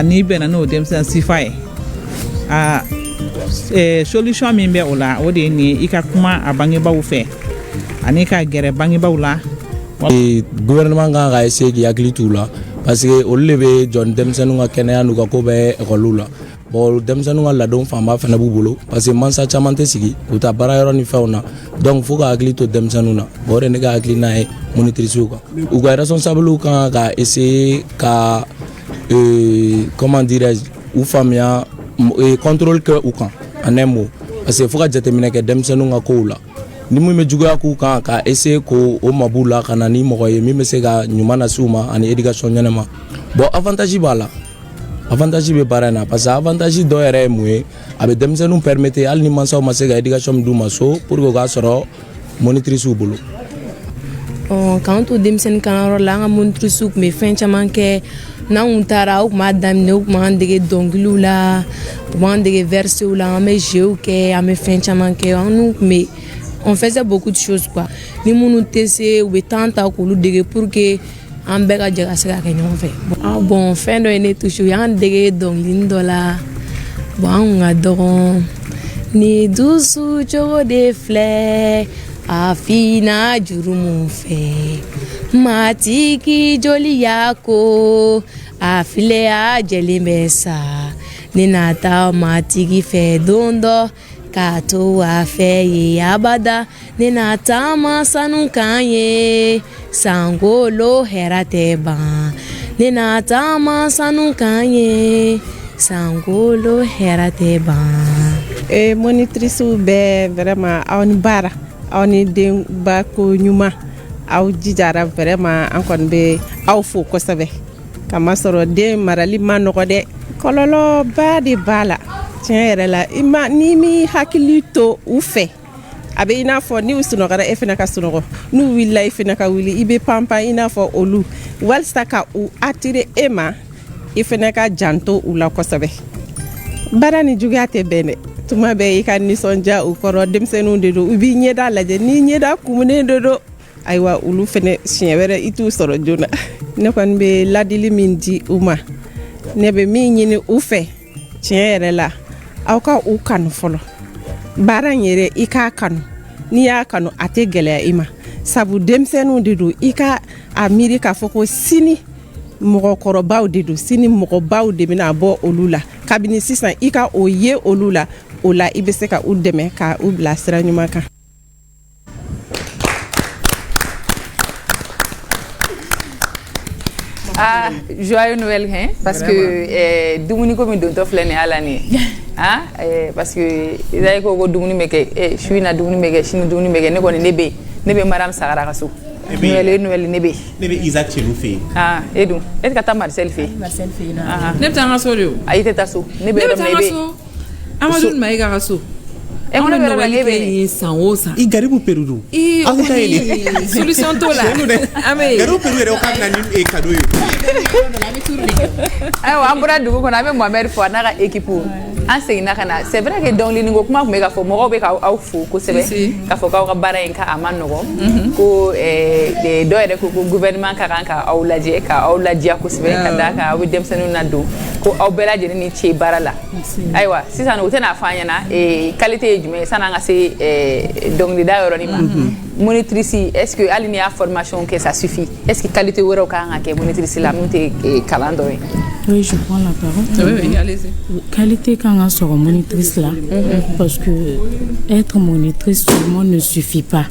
N'i bɛnna n'o denmisɛn sifa ye solution min bɛ o la o de ye nin ye, i ka kuma a bangebaaw fɛ ani ka gɛrɛ bangebaaw la. Gouvernement kan ka essayer k'i hakili t'u la parce que olu de bɛ jɔ ni denmisɛnninw ka kɛnɛya n'u ka ko bɛɛ ekɔliw la. Bon denmisɛnninw ka ladon fanba fana b'u bolo parce que mansa caman tɛ sigi u ta baara yɔrɔ ni fɛnw na, donc fo ka hakili to denmisɛnninw na. Bon o de ne ka hakilina ye monitriciw kan. U ka responsable kan ka essayer ka comment dirais-je u faamuya contrôle kɛ u kan en un mot, parce que fo ka jateminɛ kɛ denmisɛnninw ka kow la. Ni mun bɛ juguya k'u kan ka essayer ko o mab'u la ka na ni mɔgɔ ye min bɛ se ka ɲuman lase u ma ani éducation ɲɛnɛma. Bon avantage b'a la, avantage bɛ baara in na parce que avantage dɔ yɛrɛ ye mun ye, a bɛ denmisɛnninw permettre hali ni mansaw ma se ka éducation min d'u ma so pour que o k'a sɔrɔ monitriciw bolo. K'an to denmisɛnnin kalanyɔrɔ la an ka monitriciw tun bɛ fɛn caman kɛ. N'an kun taara u tun b'a daminɛ u tun b'an dege dɔnkiliw la, u b'an dege versew la, an bɛ jeux kɛ, an bɛ fɛn caman kɛ, an n'u tun bɛ on faisait beaucoup de choses quoi. Ni minnu tɛ se u bɛ temps ta k'olu dege pour que an bɛɛ ka jɛ ka se ka kɛ ɲɔgɔn fɛ. Bon fɛn dɔ ye ne touché u y'an dege dɔnkilini dɔ la, bon an kun ka dɔgɔn. Ni dusu cogo de filɛ a fina juru mun fɛ, matigi joli y'a ko a filɛ a jɛlen bɛ sa, ne na taa matigi fɛ don dɔ k'a to a fɛ ye abada, ne na taama sanu kan ye sankolo hɛrɛ tɛ ban, ne na taama sanu kan ye sankolo hɛrɛ tɛ ban. Monitriciw bɛɛ vraiment aw ni baara aw ni denbako ɲuman, aw jijara vraiment an kɔni bɛ aw fo kosɛbɛ. Kamasɔrɔ den marali ma nɔgɔ dɛ, kɔlɔlɔba de b'a la tiɲɛ yɛrɛ la. N'i mi hakili to u fɛ a bɛ i n'a fɔ ni u sunɔgɔra e fana ka sunɔgɔ n'u wulila e fana ka wuli i bɛ panpan i n'a fɔ olu walasa ka u attirer e ma i fana ka janto u la kosɛbɛ baara ni juguya tɛ bɛn dɛ tuma bɛɛ i ka nisɔndiya u kɔrɔ denmisɛnninw de don u b'i ɲɛda lajɛ ni ɲɛda kumunen de don ayiwa olu fana siɲɛ wɛrɛ i t'u sɔrɔ joona ne kɔni bɛ ladili min di u ma ne bɛ min ɲini u fɛ tiɲɛ yɛrɛ la aw ka u kanu fɔlɔ baara in yɛrɛ i k'a kanu n'i y'a kanu a tɛ gɛlɛya i ma sabu denmisɛnninw de don i ka a miiri k'a fɔ ko sini mɔgɔkɔrɔbaw de don sini mɔgɔbaw de bɛna bɔ olu la kabini sisan i ka o ye olu la o la i bɛ se ka u dɛmɛ ka u bila sira ɲuman kan. Ah, joyeux Noël, hein, parce que dumuni ko min don to filɛ nin ala ni parce que idaye ko ko dumuni bɛ kɛ su in na dumuni bɛ kɛ sini dumuni bɛ kɛ ne kɔni ne bɛ Mariam Sagara ka so Noël ne bɛ Isaac cɛ nu fɛ yen e dun e tɛ ka taa Marcel fɛ yen ne bɛ taa n ka so de o ayi tɛ taa so ne bɛ yɔrɔ min na i bɛ Amadou Maïga ka so anw bɛ yɔrɔ min na e bɛ san o san i garibu perudu aw ta ye solution t'o la garibu peru yɛrɛ o ka na ni cadeau ye ayiwa an bɔra dugu kɔnɔ an bɛ Mohamed fo a n'a ka équipe an seginna ka na c'est vrai que dɔnkili ko kuma tun bɛ ka fɔ mɔgɔw bɛ k'aw fo kosɛbɛ k'a fɔ k'aw ka baara in a ma nɔgɔn ko dɔw yɛrɛ ko gouvernement ka kan ka aw lajɛ ka aw ladiya kosɛbɛ ka d'a kan aw bɛ denmisɛnninw nadon ko aw bɛɛ lajɛlen ni ce baara la ayiwa sisan u tɛna fɔ an ɲɛna qualité ye jumɛn ye sanni an ka se dɔnkilida yɔrɔnin ma monitrice est-ce que hali n'i y'a formation kɛ ça suffit est-ce que qualité wɛrɛw ka kan ka kɛ monitrice la min tɛ kalan dɔ ye. Oui, je prends la parole. Oui, allez-y. Qualité quand on sera monitrice là, parce que être monitrice seulement ne suffit pas.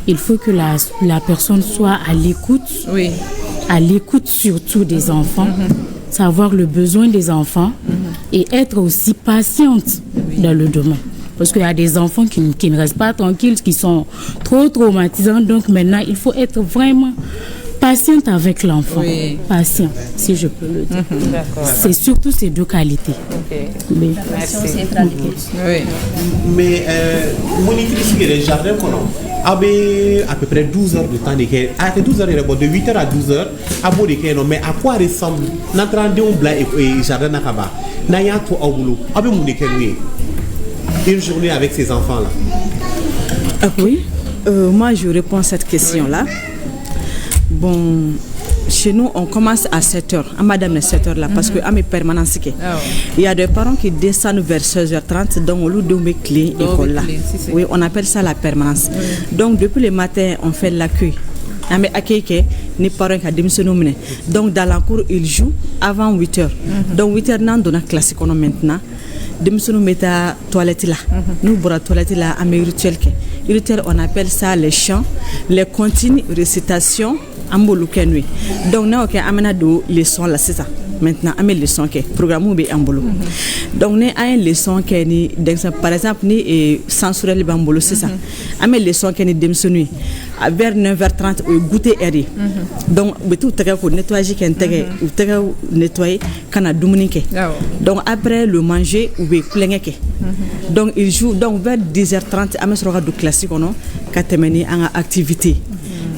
Il faut que la personne soit à l'écoute, à l'écoute surtout des enfants, savoir le besoin des enfants et être aussi patiente dans le domaine. Parce qu'il y a des enfants qui ne restent pas tranquilles, qui sont trop traumatisants. Donc maintenant, il faut être vraiment patiente avec l'enfant. Patient, si je peux le dire. C'est surtout ces deux qualités. Mais monitrice le jardin à peu près 12 heures de temps de 12 heures de 8 heures à 12 heures à bout de mais à quoi ressemble notre et jardin nakaba n'aya to au boulot une journée avec ces enfants là. Oui, moi je réponds à cette question là. Bon, chez nous, on commence à 7h, à madame 7h là, parce que à mes permanences, il y a des parents qui descendent vers 16h30, donc on loue de mes clés école là. Oui, on appelle ça la permanence. Donc depuis le matin, on fait l'accueil. Mais accueil ni parents qui démissionné. Donc dans la cour, ils jouent avant 8h. Donc 8h, nous avons la classe maintenant. Nous mettons la toilette là. Nous avons la toilette là, à mes rituels. Rituels, on appelle ça les chants, les continues, récitations. Donc nous avons des leçons là, c'est ça. Maintenant, on a des leçons qui programme ou bien ambolo. Donc nous avons des leçons qui par exemple ni sensuel bambolo, c'est ça. On a des leçons qui ni démissionné vers 9h30 au goûter aéré. Donc tout le nettoyage qui est ou nettoyer quand on a dominiqué. Donc après le manger ou bien plein. Donc il joue donc vers 10h30 on sera du classique non quand terminer en activité.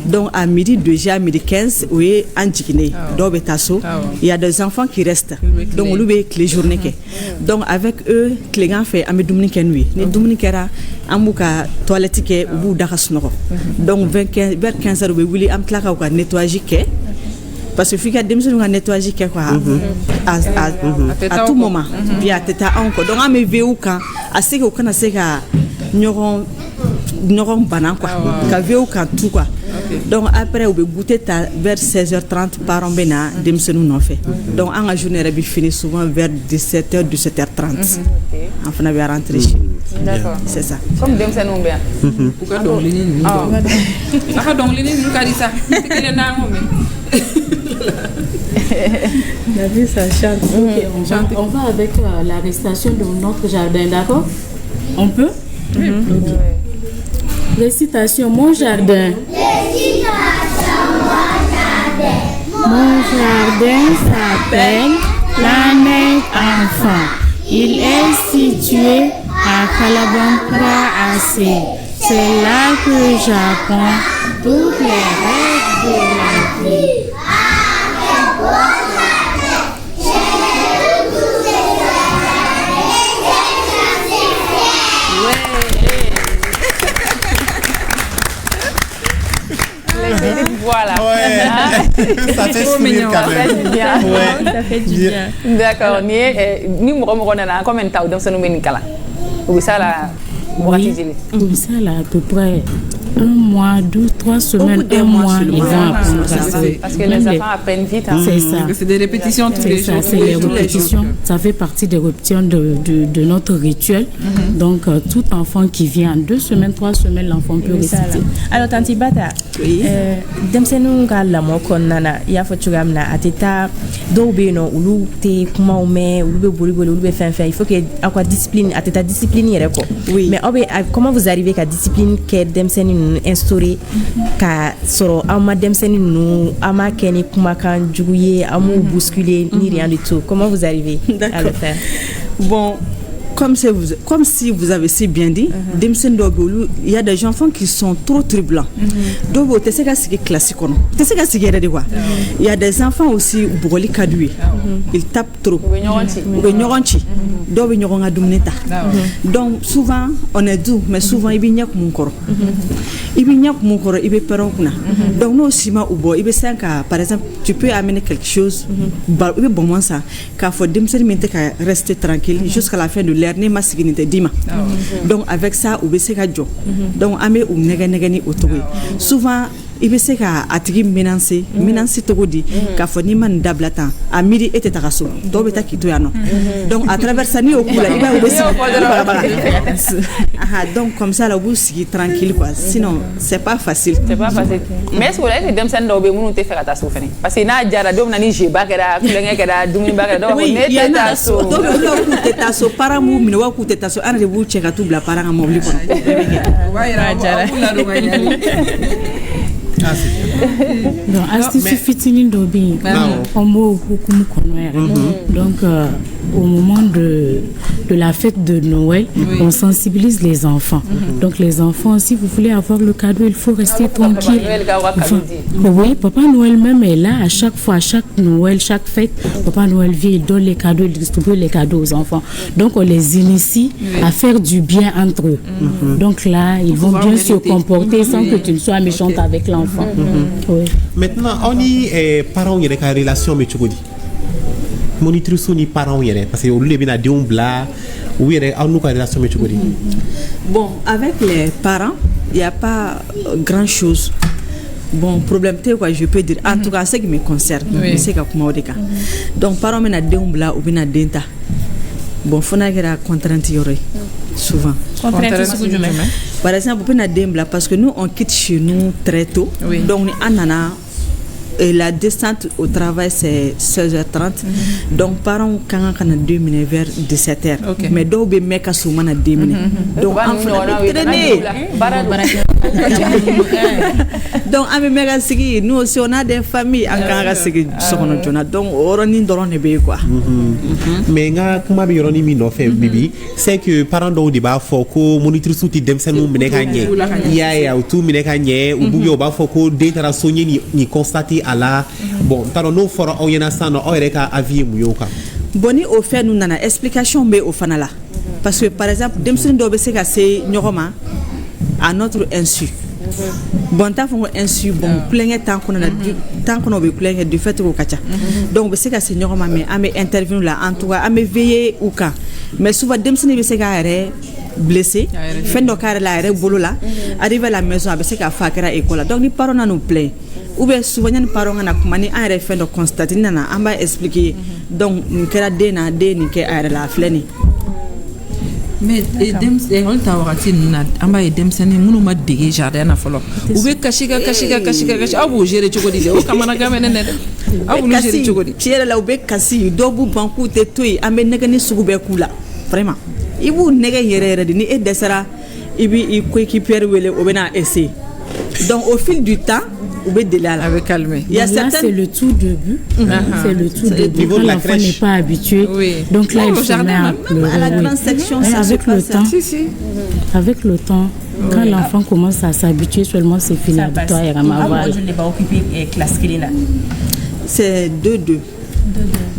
Donc à midi déjà, midi 15, oui, en Tchikine, il y a des enfants qui restent. Donc on lui les journées. Donc avec eux, les gens font un dominique nuit. Les dominiques là, en bouca toilette qui ou bout d'arrasnoro. Donc vers 15h, oui, oui, am claque au nettoyage qui. Parce que fika demso nga nettoyage qui quoi à tout moment. Via teta encore. Donc à me veu quand à ce que quand c'est ka nyoron banan quoi. Ka veu quand tout quoi. Donc après on peut goûter vers 16h30 par an bena demso nous fait. Donc en journée elle finit souvent vers 17h 17h30. Enfin on va rentrer chez nous. D'accord. C'est ça. Comme demso nous bien. Pourquoi donc lini nous? Ah donc lini nous kadisa. C'est que le nom La vie ça chante. On va avec la récitation de notre jardin, d'accord? On peut? Récitation, mon jardin. Mon jardin s'appelle Planète Enfant. Il est situé à Kalabankra AC. C'est là que j'apprends toutes les règles de la vie. Voilà. Ouais. Ça fait sourire quand même. Ouais. Ça fait du bien. D'accord. Ni mɔgɔ nana combien de temps denmisɛnninw bɛ nin kalan u bɛ se la wagati joli. U bɛ se la à peu près 1 mois, 2, 3 semaines, 1 mois, ils vont apprendre ça. Parce que les enfants apprennent vite. Hein. C'est ça. C'est des répétitions tous les jours. C'est les répétitions. Ça fait partie des répétitions de notre rituel. Donc, tout enfant qui vient en 2 semaines, 3 semaines, l'enfant peut réciter. Alors, Tanti Bata, denmisɛnninw ka lamɔ kɔnɔna na i y'a fɔ cogoya min na a tɛ taa dɔw bɛ yen nɔ olu tɛ kumaw mɛn olu bɛ boli olu bɛ fɛn fɛn il faut que aw ka discipline a tɛ taa discipline yɛrɛ kɔ mais aw bɛ comment vous arrivez ka discipline kɛ denmisɛnnin ninnu instaurer ka sɔrɔ aw ma denmisɛnnin ninnu aw ma kɛ ni kumakan jugu ye aw m'u bousculer ni rien du tout comment vous arrivez à le faire. Bon, comme si vous avez si bien dit, il y a des enfants qui sont trop troublants. Donc, c'est classique. Il y a des enfants aussi ils tapent trop. Donc, souvent, on est doux, mais souvent, il y a donc, nous aussi, par exemple, tu peux amener quelque chose, bon, ça, car faut rester tranquille jusqu'à la fin de l'heure. Donc avec ça ou donc amé ou negani autour souvent il veut se ka atigi menacer togodi ka fo ni man dablatan a midi était taraso do beta kito ya no donc à travers ça ni au kula il va donc comme ça là vous sigi tranquille quoi sinon c'est pas facile mais est-ce que là dem sen do be munu te faire tasso fene parce que na jara do na ni je ba kera kulenga kera dumi ba kera do ne te tasso do te tasso para mu mi wa ku te tasso ana de bu cheka tu bla para mo bli ko wa ira jara do donc astuce fitinin do bi on mo hukumu konoere donc au moment de la fête de Noël, on sensibilise les enfants. Donc les enfants, si vous voulez avoir le cadeau, il faut rester tranquille. Oui, Papa Noël même est là à chaque fois, à chaque Noël, chaque fête. Papa Noël vient, il donne les cadeaux, il distribue les cadeaux aux enfants. Donc on les initie à faire du bien entre eux. Donc là, ils vont bien se comporter sans que tu ne sois méchante avec l'enfant. Oui. Maintenant, on y est parents, il y a des relations avec Chogodi. Monitrice ni parents parce que les bina de bla ou il y a une relation avec Chogodi. Bon, avec les parents, il n'y a pas grand chose. Bon, problème quoi, je peux dire en tout cas ce qui me concerne, c'est que comment on donc parents mena de bla ou bina denta. Bon, faut n'a pas contrainte yore souvent. Par exemple, on peut n'a parce que nous on quitte chez nous très tôt. Donc on a et la descente au travail c'est 16h30 donc parents quand on a 2 minutes vers 17h mais do be meka soumana 2 minutes donc donc ami mega sigi nous aussi on a des familles en kanga sigi sokono jona donc oroni ndorone be quoi mais nga kuma bi yoroni mi no fe bibi c'est que parents do di ba foko monitrice souti dem senu mineka nye ya tout mineka nye ou buyo ba foko dentara sonye ni constater à la bon tano no fora o yana sano o reka avis muyoka boni au fait nous nana explication be au fanala parce que par exemple demsen do be se ka se nyogoma à notre insu bon ta fo insu bon plein temps qu'on be plein du fait ko kacha donc be se ka se nyogoma mais ame intervenir là en tout cas ame veiller ou ka mais souvent demsen be se ka re blessé fendo kare la re bolo là arrive à la maison be se ka fa kera école donc ni parents nous plaît ou bien souvent les parents na kumani en refait de constater nana on va expliquer donc kera dena deni ke ara la fleni mais on t'a warati na amba edem sene munu ma dege jardin na folo ou be kashiga abu gérer chogodi o kamana gamene ne abu gérer chogodi tiere la ube kasi dobu banku te toy ambe negani sugube kula vraiment ibu nege yere ni e desara ibi i coéquipier wele obena essayer donc au fil du temps Avec calmer. Il y a certaines... c'est le tout début. C'est le tout début. Quand l'enfant n'est pas habitué. Donc là, il se met à pleurer. À la grande section, ça avec le temps. Avec le temps, quand l'enfant commence à s'habituer, seulement c'est fini. Je n'ai pas occupé classe Kelena. C'est 2-2.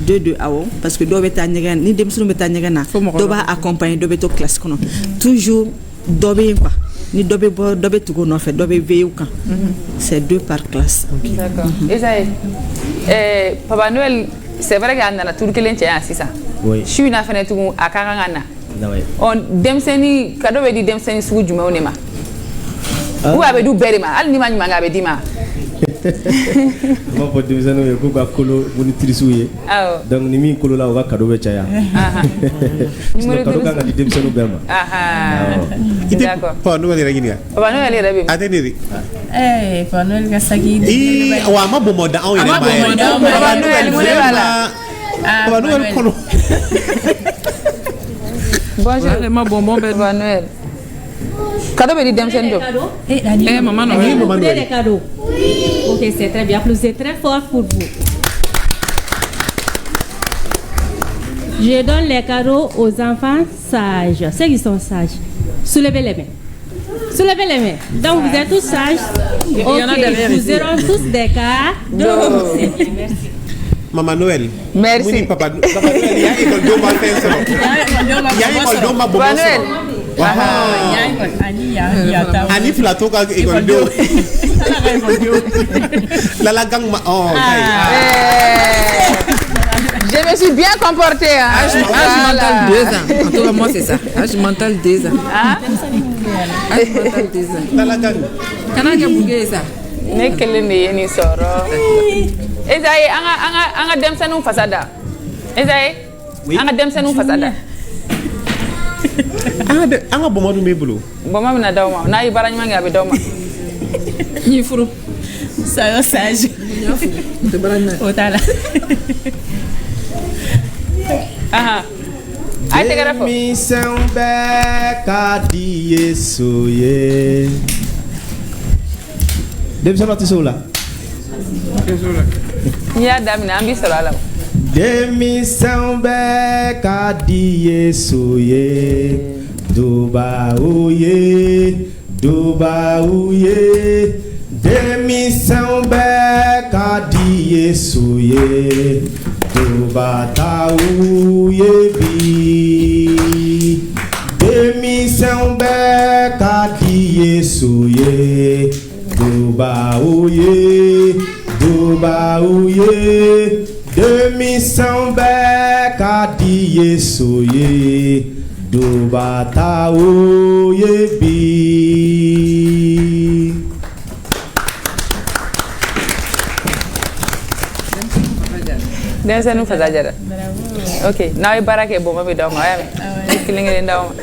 2-2 parce que doit être ni demsou beta nyagana doba accompagner dobe to classe kono toujours dobe quoi ni dobe to go no fait dobe veillou kan c'est 2 par classe. D'accord. Esaïe Papa Noël c'est vrai qu'il y a na tour kelen tia sisa oui je suis na fenêtre tout akanga na on demseni kado be di demseni sugu juma onema ou abe du berima al ni manyuma ngabe dima ma fɔ denmisɛnninw ye k'u ka kolo monitrice ye donc ni min kolo la o ka cadeau bɛ caya cadeau kan ka di denmisɛnninw bɛɛ ma Papa Noël yɛrɛ ɲininka Papa Noël yɛrɛ bɛ a tɛ ne de Papa Noël ka sagi wa a ma bɔnbɔn da anw yɛrɛ ma yɛrɛ Papa Noël mun de b'a la Papa Noël kɔnɔ bonjour ma bonbon bɛ Papa Noël cadeau bɛ di denmisɛnnin dɔ maman Noël vous prenez les cadeaux. Ok, c'est très bien. Applaudissez très fort pour vous. Je donne les cadeaux aux enfants sages. Ceux qui sont sages. Soulevez les mains. Soulevez les mains. Donc vous êtes tous sages. Ok, vous aurez tous des cadeaux. Merci. Maman Noël. Merci. Papa Noël, il y a école d'eau ma fin solo. Il y a école d'eau ma bonbon solo. Ani plateau ka école d'eau. La gang ma oh. Je me suis bien comporté hein. Âge mental 2 ans. En tout cas moi c'est ça. Âge mental 2 ans. Âge mental 2 ans. La gang. Kana ga buge ça. Ne kele ne yeni soro. Ezaye anga demsanu fasada. Ezaye anga demsanu fasada. Anga bomo du mebulu. Bomo na dawma na ibara nyama ngabe dawma. Ni furu. Ça sage. De barana. Otala. Aha. Ai te gara fo. Mi sembe ka di Yesu ye. Demsanu tisola. Ya damina ambi sala. Demisão beca di Yesu ye, duba uye, demisão beca di Yesu ye, duba ta uye bi, demisão beca di Yesu ye, duba uye. Demissão beca di Yesu ye, do bata o ye bi. Dança não faz ajara. Ok, não é para que bom me dá uma é. Que linha dá uma.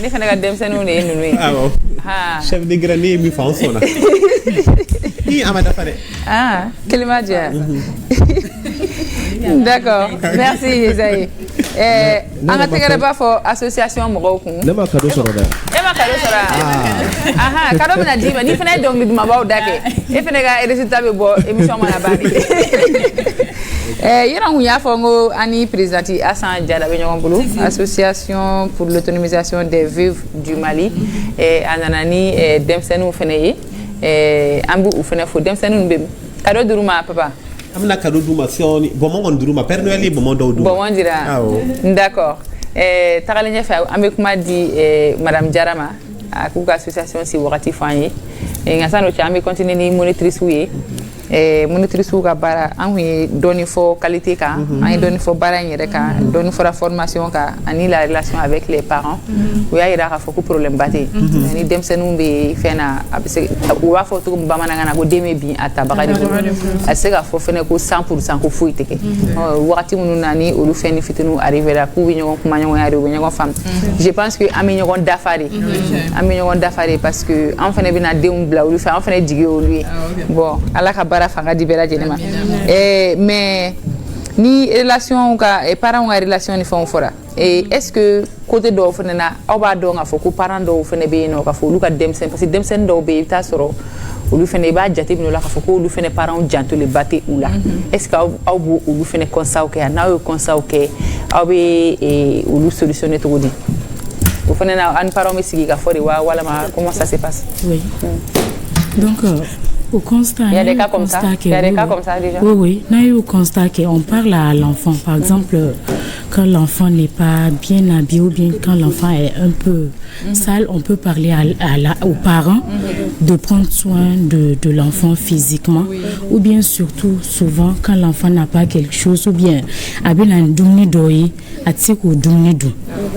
Ne fana ka denmisɛnninw de ye ninnu ye. Awɔ. Chef de grenier min fɔ an sɔnna. I a ma dafa dɛ. Ah, kelen ma diya. D'accord, merci Esaïe. An ka tɛgɛrɛ b'a fɔ association mɔgɔw kun. Ne ma cadeau sɔrɔ dɛ. E ma cadeau sɔrɔ wa? Aha, cadeau bɛna d'i ma n'i fana ye dɔnkili dumanbaw da kɛ. E fana ka résultat bɛ bɔ émission mana ban. Yɛrɛ kun y'a fɔ n ko ani présidente Assane Diarra bɛ ɲɔgɔn bolo, association pour l'autonomisation des veuves du Mali. A nana ni denmisɛnninw fana ye. An b'u fana fo denmisɛnninw bɛ min. Cadeau dir'u ma papa. An bɛna cadeau d'u ma sɔɔni bɔnbɔn kɔni dir'u ma Père Noël ye bɔnbɔn dɔw d'u ma. Bɔnbɔn dira. D'accord. Tagalen ɲɛfɛ an bɛ kuma di Madame Diarra ma a k'u ka association si wagati fɔ an ye. Nka san'o cɛ an bɛ continuer ni monitrices ye. Monitrices ka baara an kun ye dɔɔni fɔ qualité kan, an ye dɔɔni fɔ baara in yɛrɛ kan, dɔɔni fɔra formation kan ani la relation avec les parents. U y'a yira k'a fɔ ko problème ba tɛ yen. Ni denmisɛnninw bɛ fɛn na a bɛ se u b'a fɔ cogo min bamanankan na ko den bɛ bin a tabaga de bolo. A bɛ se k'a fɔ fɛnɛ ko 100% ko foyi tɛ kɛ. Wagati minnu na ni olu fɛn ni fitininw arrivé la k'u bɛ ɲɔgɔn kuma ɲɔgɔnya de u bɛ ɲɔgɔn faamu. Je pense que an bɛ ɲɔgɔn dafa de. An bɛ ɲɔgɔn dafa de parce que an fɛnɛ bɛna denw bila olu fɛ an fɛnɛ jigi ye olu ye. Bon Ala ka baara fanga di bɛɛ lajɛlen ma. Mais ni relation ka e parents nga relation ni fon fora et est-ce que côté do fene na aw ba do nga fo ko parents do fene be no ka fo lu ka demsen parce que demsen do be ta soro olu fene ba jati bi no la ka fo ko lu fene parents janto le baté ou là est-ce que aw bu olu fene conseil ke na o conseil ke aw be olu solutionner to di o fene na an parents me sigi ka fori wa wala ma comment ça se passe? Oui. Donc au constat, il y a des cas comme ça. Il y a des cas comme ça déjà. Oui, oui. Au constat qu'on parle à l'enfant. Par exemple, quand l'enfant n'est pas bien habillé ou bien quand l'enfant est un peu sale, on peut parler aux parents de prendre soin de l'enfant physiquement. Ou bien surtout, souvent, quand l'enfant n'a pas quelque chose, ou bien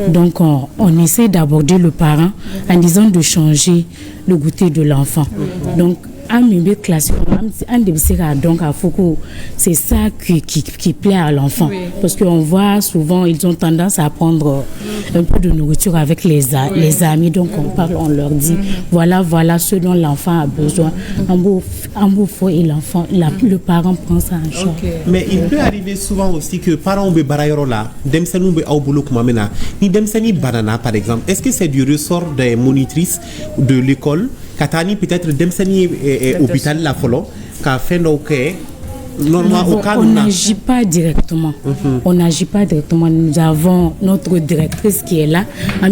donc on essaie d'aborder le parent en disant de changer le goûter de l'enfant. Donc, donc à Foucault, c'est ça qui plaît à l'enfant. Parce qu'on voit souvent, ils ont tendance à prendre un peu de nourriture avec les amis. Donc on parle, on leur dit, voilà ce dont l'enfant a besoin. En beau et l'enfant, le parent prend ça en charge. Mais il peut arriver souvent aussi que parents be barayorola, demsenu be awbulu kumamena, ni demseni banana par exemple. Est-ce que c'est du ressort des monitrices de l'école? Katani peut-être demseni hôpital la folo ka fendo ke normalement on n'agit pas directement. On n'agit pas directement. Nous avons notre directrice qui est là. On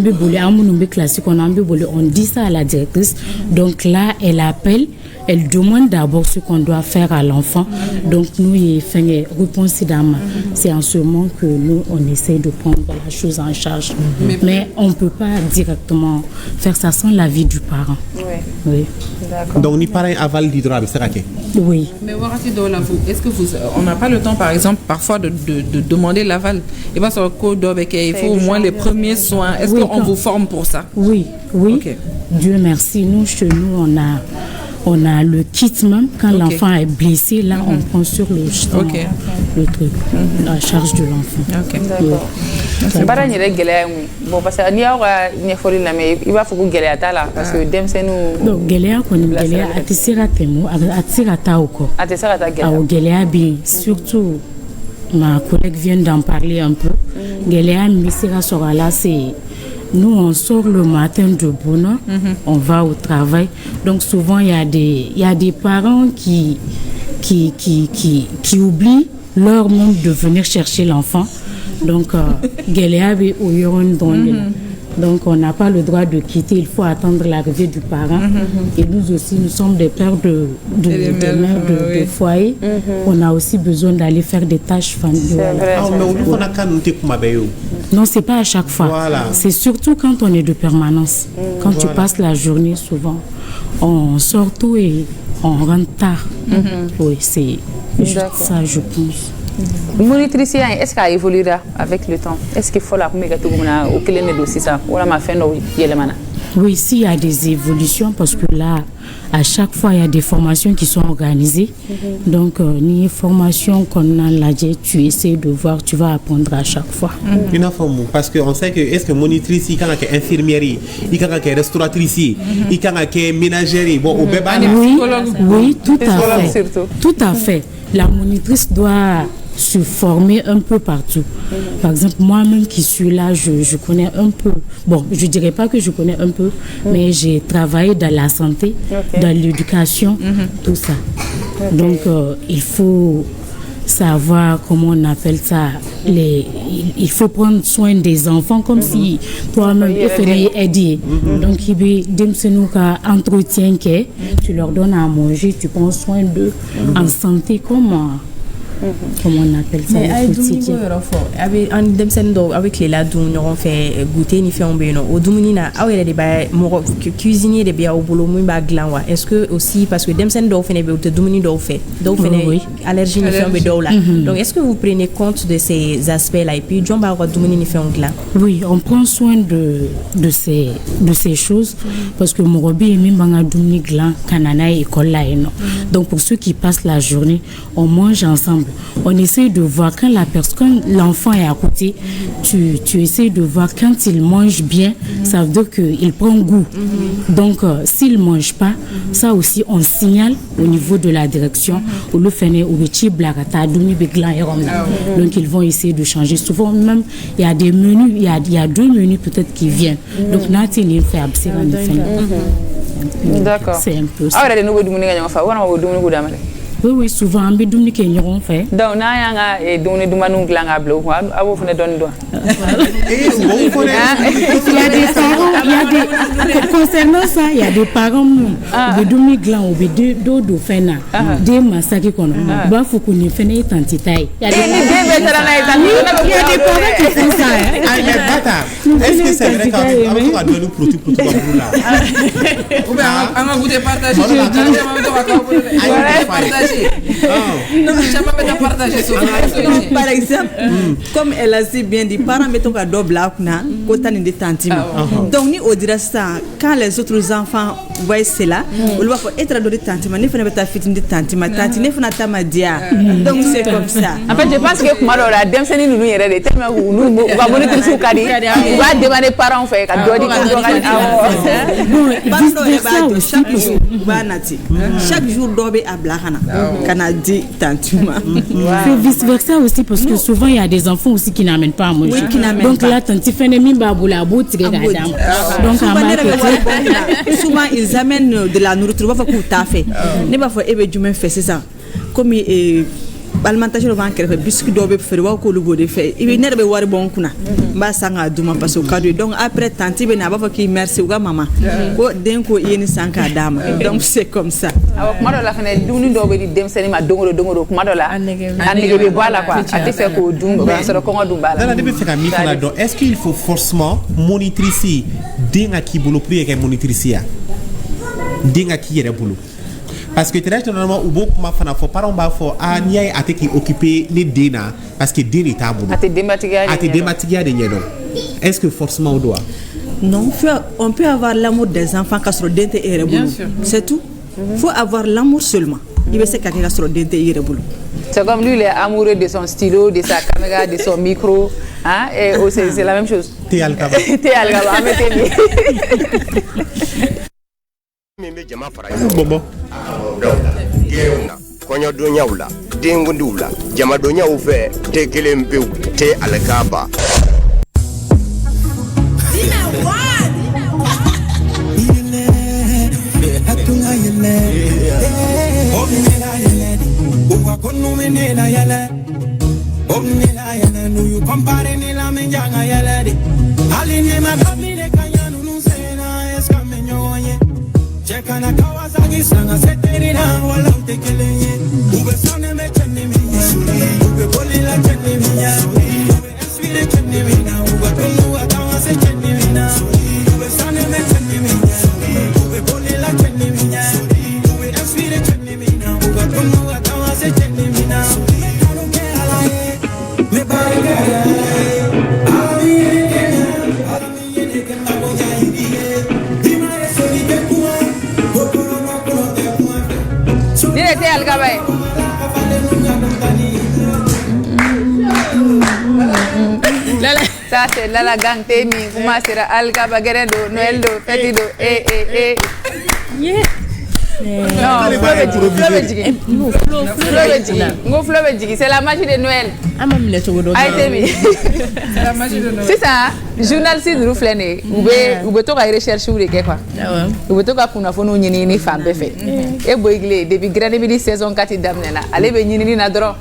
dit ça à la directrice. Donc là, elle appelle. Elle demande d'abord ce qu'on doit faire à l'enfant. Donc nous, c'est en ce moment que nous, on essaie de prendre la chose en charge. Mais on ne peut pas directement faire ça sans l'avis du parent. Oui. D'accord. Donc ni parents aval du droit, c'est raqué. Oui. Mais est-ce que on n'a pas le temps, par exemple, parfois de demander l'aval? Et pas sur le code il faut au moins les premiers soins. Est-ce qu'on vous forme pour ça? Oui. Okay. Dieu merci. Nous, chez nous, on a le kit même. Quand l'enfant est blessé, là, on prend sur le truc, la charge de l'enfant. D'accord. Bara ni gɛlɛya mun bon parce que ni aw ka ɲɛfɔli lamɛn I b'a fɔ ko gɛlɛya t'a la parce que denmisɛnninw donc gɛlɛya kɔni gɛlɛya a tɛ se ka tɛmɛ a tɛ se ka taa o kɔ a tɛ se ka taa gɛlɛya awɔ gɛlɛya bɛ yen surtout ma collègue vient d'en parler un peu gɛlɛya min bɛ se ka sɔrɔ a la c'est nous on sort le matin de bonne heure on va au travail donc souvent il y a des parents qui oublient l'heure même de venir chercher l'enfant. Donc, donc on n'a pas le droit de quitter, il faut attendre l'arrivée du parent. Et nous aussi, nous sommes des pères de foyer. On a aussi besoin d'aller faire des tâches familiales. Non, c'est pas à chaque fois. Voilà. C'est surtout quand on est de permanence. Quand tu passes la journée, souvent, on sort tôt et on rentre tard. Oui, c'est juste ça, je pense. Monitrice, est-ce qu'elle évoluera avec le temps? Est-ce qu'il faut la mettre au clé de ça ou la fin de Oui, s'il y a des évolutions, parce que là, à chaque fois, il y a des formations qui sont organisées. Donc, ni formation qu'on a là, tu essaies de voir, tu vas apprendre à chaque fois. Une forme, parce qu'on sait que est-ce que monitrice, il y a une infirmière, il y a une restauratrice, il y a une ménagère, bon, au bébé. Oui, tout à fait. Tout à fait. La monitrice doit se former un peu partout. Par exemple, moi-même qui suis là, je connais un peu. Bon, je dirais pas que je connais un peu, mais j'ai travaillé dans la santé, dans l'éducation, tout ça. Donc, il faut savoir comment on appelle ça. Il faut prendre soin des enfants comme si toi-même tu ferais aider. Donc, il y a un entretien que tu leur donnes à manger, tu prends soin d'eux en santé comme on appelle ça le quotidien. Avec les ladous, on fait goûter ni fait un béno. Au Doumunina, ah oui, les cuisiniers de bien au boulot, moi glanwa. Est-ce que aussi parce que demsen do fait ne Doumuni do fait allergie ni fait un bédo là. Donc est-ce que vous prenez compte de ces aspects-là et puis John ba Doumuni ni fait un gland? Oui, on prend soin de ces choses parce que Morobi et même banga Doumuni gland kanana école là et non. Donc pour ceux qui passent la journée, on mange ensemble. on essaie de voir quand l'enfant est à côté, tu essaies de voir quand il mange bien, ça veut dire qu'il prend goût. Donc, s'il ne mange pas, ça aussi, on signale au niveau de la direction. Donc, ils vont essayer de changer. Souvent, même, il y a des menus, il y a 2 menus peut-être qui viennent. Donc, d'accord. C'est un peu ça. Oui, souvent, on fait des choses qu'on fait. Donc, on a des concernant ça, il y a des parents qui ont des glands ou des dos faits, des massacres qu'on a. Il faut qu'on ait fait une identité. Il y a des parents qui font ça. Est-ce que c'est vrai qu'on a donné le produit pour tout le monde? On va vous partager. Par exemple, comme elle a si bien dit, parents mettons à double là, qu'autant de tantiments. Donc, ni au dire ça, quand les autres enfants voient cela, on va être donné tantiments, ne fait pas fit de tantiments, tantiments, ne fait pas madia. Donc, c'est comme ça. En fait, je pense que Marola, dem seni nous y est tellement nous va bonner tout ce cadi, va demander parents fait qu'à doit chaque jour d'obé à Blahana, Canadi, tantima. C'est vice versa aussi parce que souvent il y a des enfants aussi qui n'amènent pas à manger. Donc là, tanti fait des mimba boula bout donc souvent ils amènent de la nourriture. Va faire tout fait. Ne pas faire ebe du même fait c'est ça. Comme alimentation le banque biscuit dobe faire wa ko lugo de fait il ne be war bon kuna ba sanga duma parce que cadeau donc après tanti be na ba fa ki merci wa maman ko den ko yeni sanka dama donc c'est comme ça awa kuma do la fene duni dobe di dem seni ma dongoro kuma do la anege be voilà quoi ati fait ko dum ba so ko ngodum bala na debe feka mi kana do est-ce qu'il faut forcément monitrice dinga ki bolo prier que monitrice dinga ki yere bolo. Parce que très généralement, ou beaucoup ma fana fo parents ba fo a niai ate ki occuper les dena parce que dena est à bout. Ate dématiga de nyedo. Est-ce que forcément on doit? Non, on peut avoir l'amour des enfants quand sur dente et rebolo. C'est tout. Faut avoir l'amour seulement. Il veut se quelqu'un sur dente et rebolo. C'est comme lui, il est amoureux de son stylo, de sa caméra, de son micro, hein, et c'est la même chose. T'es algaba. Bobo konya donya ula dengundula jama donya ufe te kelempe te alakaba Chekana Kawasaki sanga seterina wala utekelenye ube sone me chenne minya ube boli la chenne minya ube esvire chenne minya ube tunu atawa se chenne minya ube sone me chenne minya ube boli la chenne minya ube esvire chenne minya ube tunu atawa se chenne minya kanu ke alaye me barga Direte algaba. Ça c'est la gang Temi, comment sera algaba gerendo noeldo fetido Non, fleuve jigi, c'est la magie de Noël. C'est la magie de Noël. C'est ça, journaliste nous flâner. Ou beto ka recherche ou de quoi. Ou beto ka kuna fono nyini ni femme fait. Et boigle depuis grande midi saison 4 damnela. Allez be nyini na dro.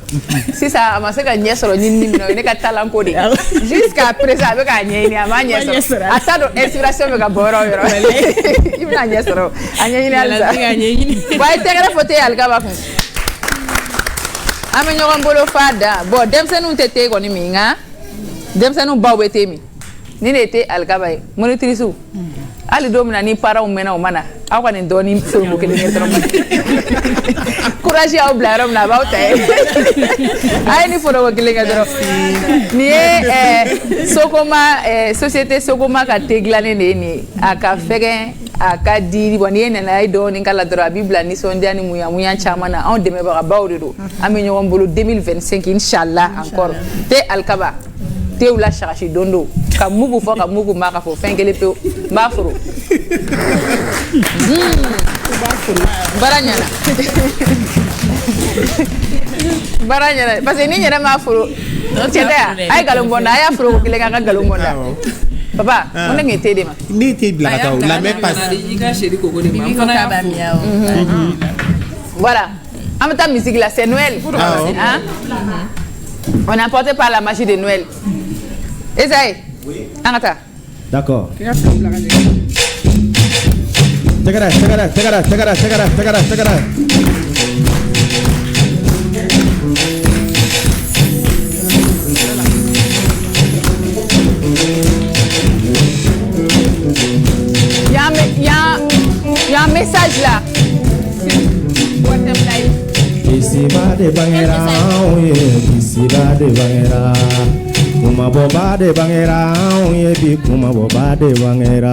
C'est ça, amase ka nyesoro nyini no ne ka talent ko de. Jusqu'à présent be ka nyini ama nyesoro. Atado inspiration be ka boro yoro. Ibna nyesoro. Anyini alza. Why tegara fote algaba fun. Ame nyogon bolo fada. Bon, dem se nou tete ko ni minga. Dem se nou bawe temi. Ni nete algaba e. Monitrice ou. Ali domina ni para ou mena ou mana. Awa ni doni filmu ke ni netro. Courage au blarom na ba uta. Ai ni foro ke le gadro. Ni Sokoma société Sokoma ka teglane ni aka fegen a ka di bon ye nana ay do ni kala dora bibla ni sondia ni muya chamana on deme ba bawde do am ñoo mbolo 2025 inshallah encore te alkaba te wula sharashi dondo ka mugu fo ka mugu maka fo fengele pe ba furo baranyana parce que ni ñere ma furo tienda ay galombonda ay afro ko kilenga ka galombonda papa on ngi tede ma ni te blaka la même passe voilà en même temps musique là c'est Noël hein on est emporté par la magie de Noël Esaïe oui Angata d'accord tegara il y a un message là. Kisiba de bangera, oye, kisiba de bangera. Kuma boba de bangera, oye, bi kuma boba de bangera.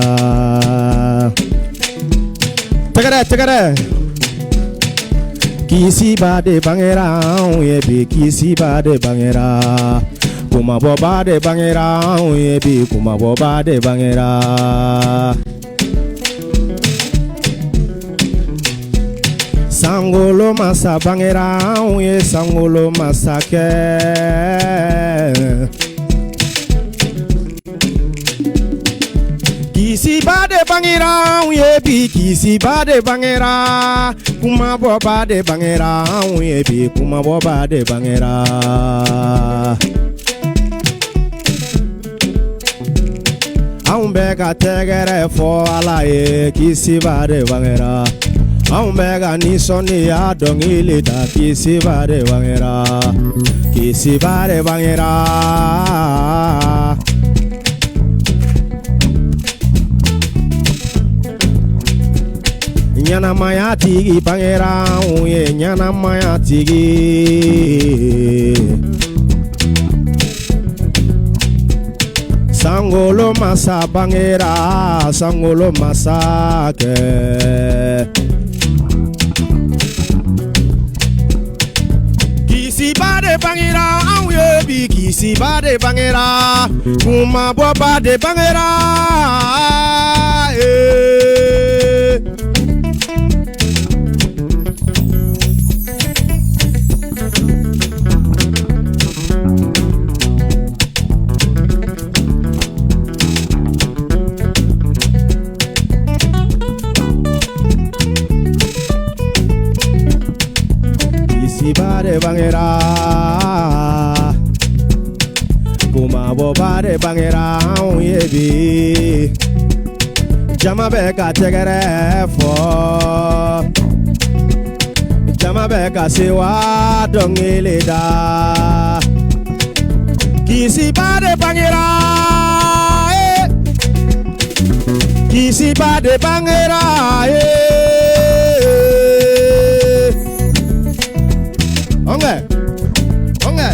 Tegara. Kisiba de bangera, oye, bi kisiba de bangera. Kuma boba de bangera, oye, bi kuma boba de bangera. Sangolo masa bangera, oye sangolo masake. Kisi bade bangera, oye bi kisi bade bangera. Kuma boba de bangera, oye bi kuma boba de bangera. Aumbega tegere fo alaye kisi bade bangera. Aumbega ni soni ya dongili da kisi bade bangera. Kisi bade bangera. Nyana maya tigi bangera uye nyana maya tigi. Sangolo masa bangera, sangolo masake. Kisi bade bangera, auye bi kisi bade bangera, kuma boba de bangera. Bade bangera, kuma bo bade bangera, yebi. Jama beka tegere fo, jama beka sewa dongile da. Kisi bade bangera, kisi bade bangera, Onge.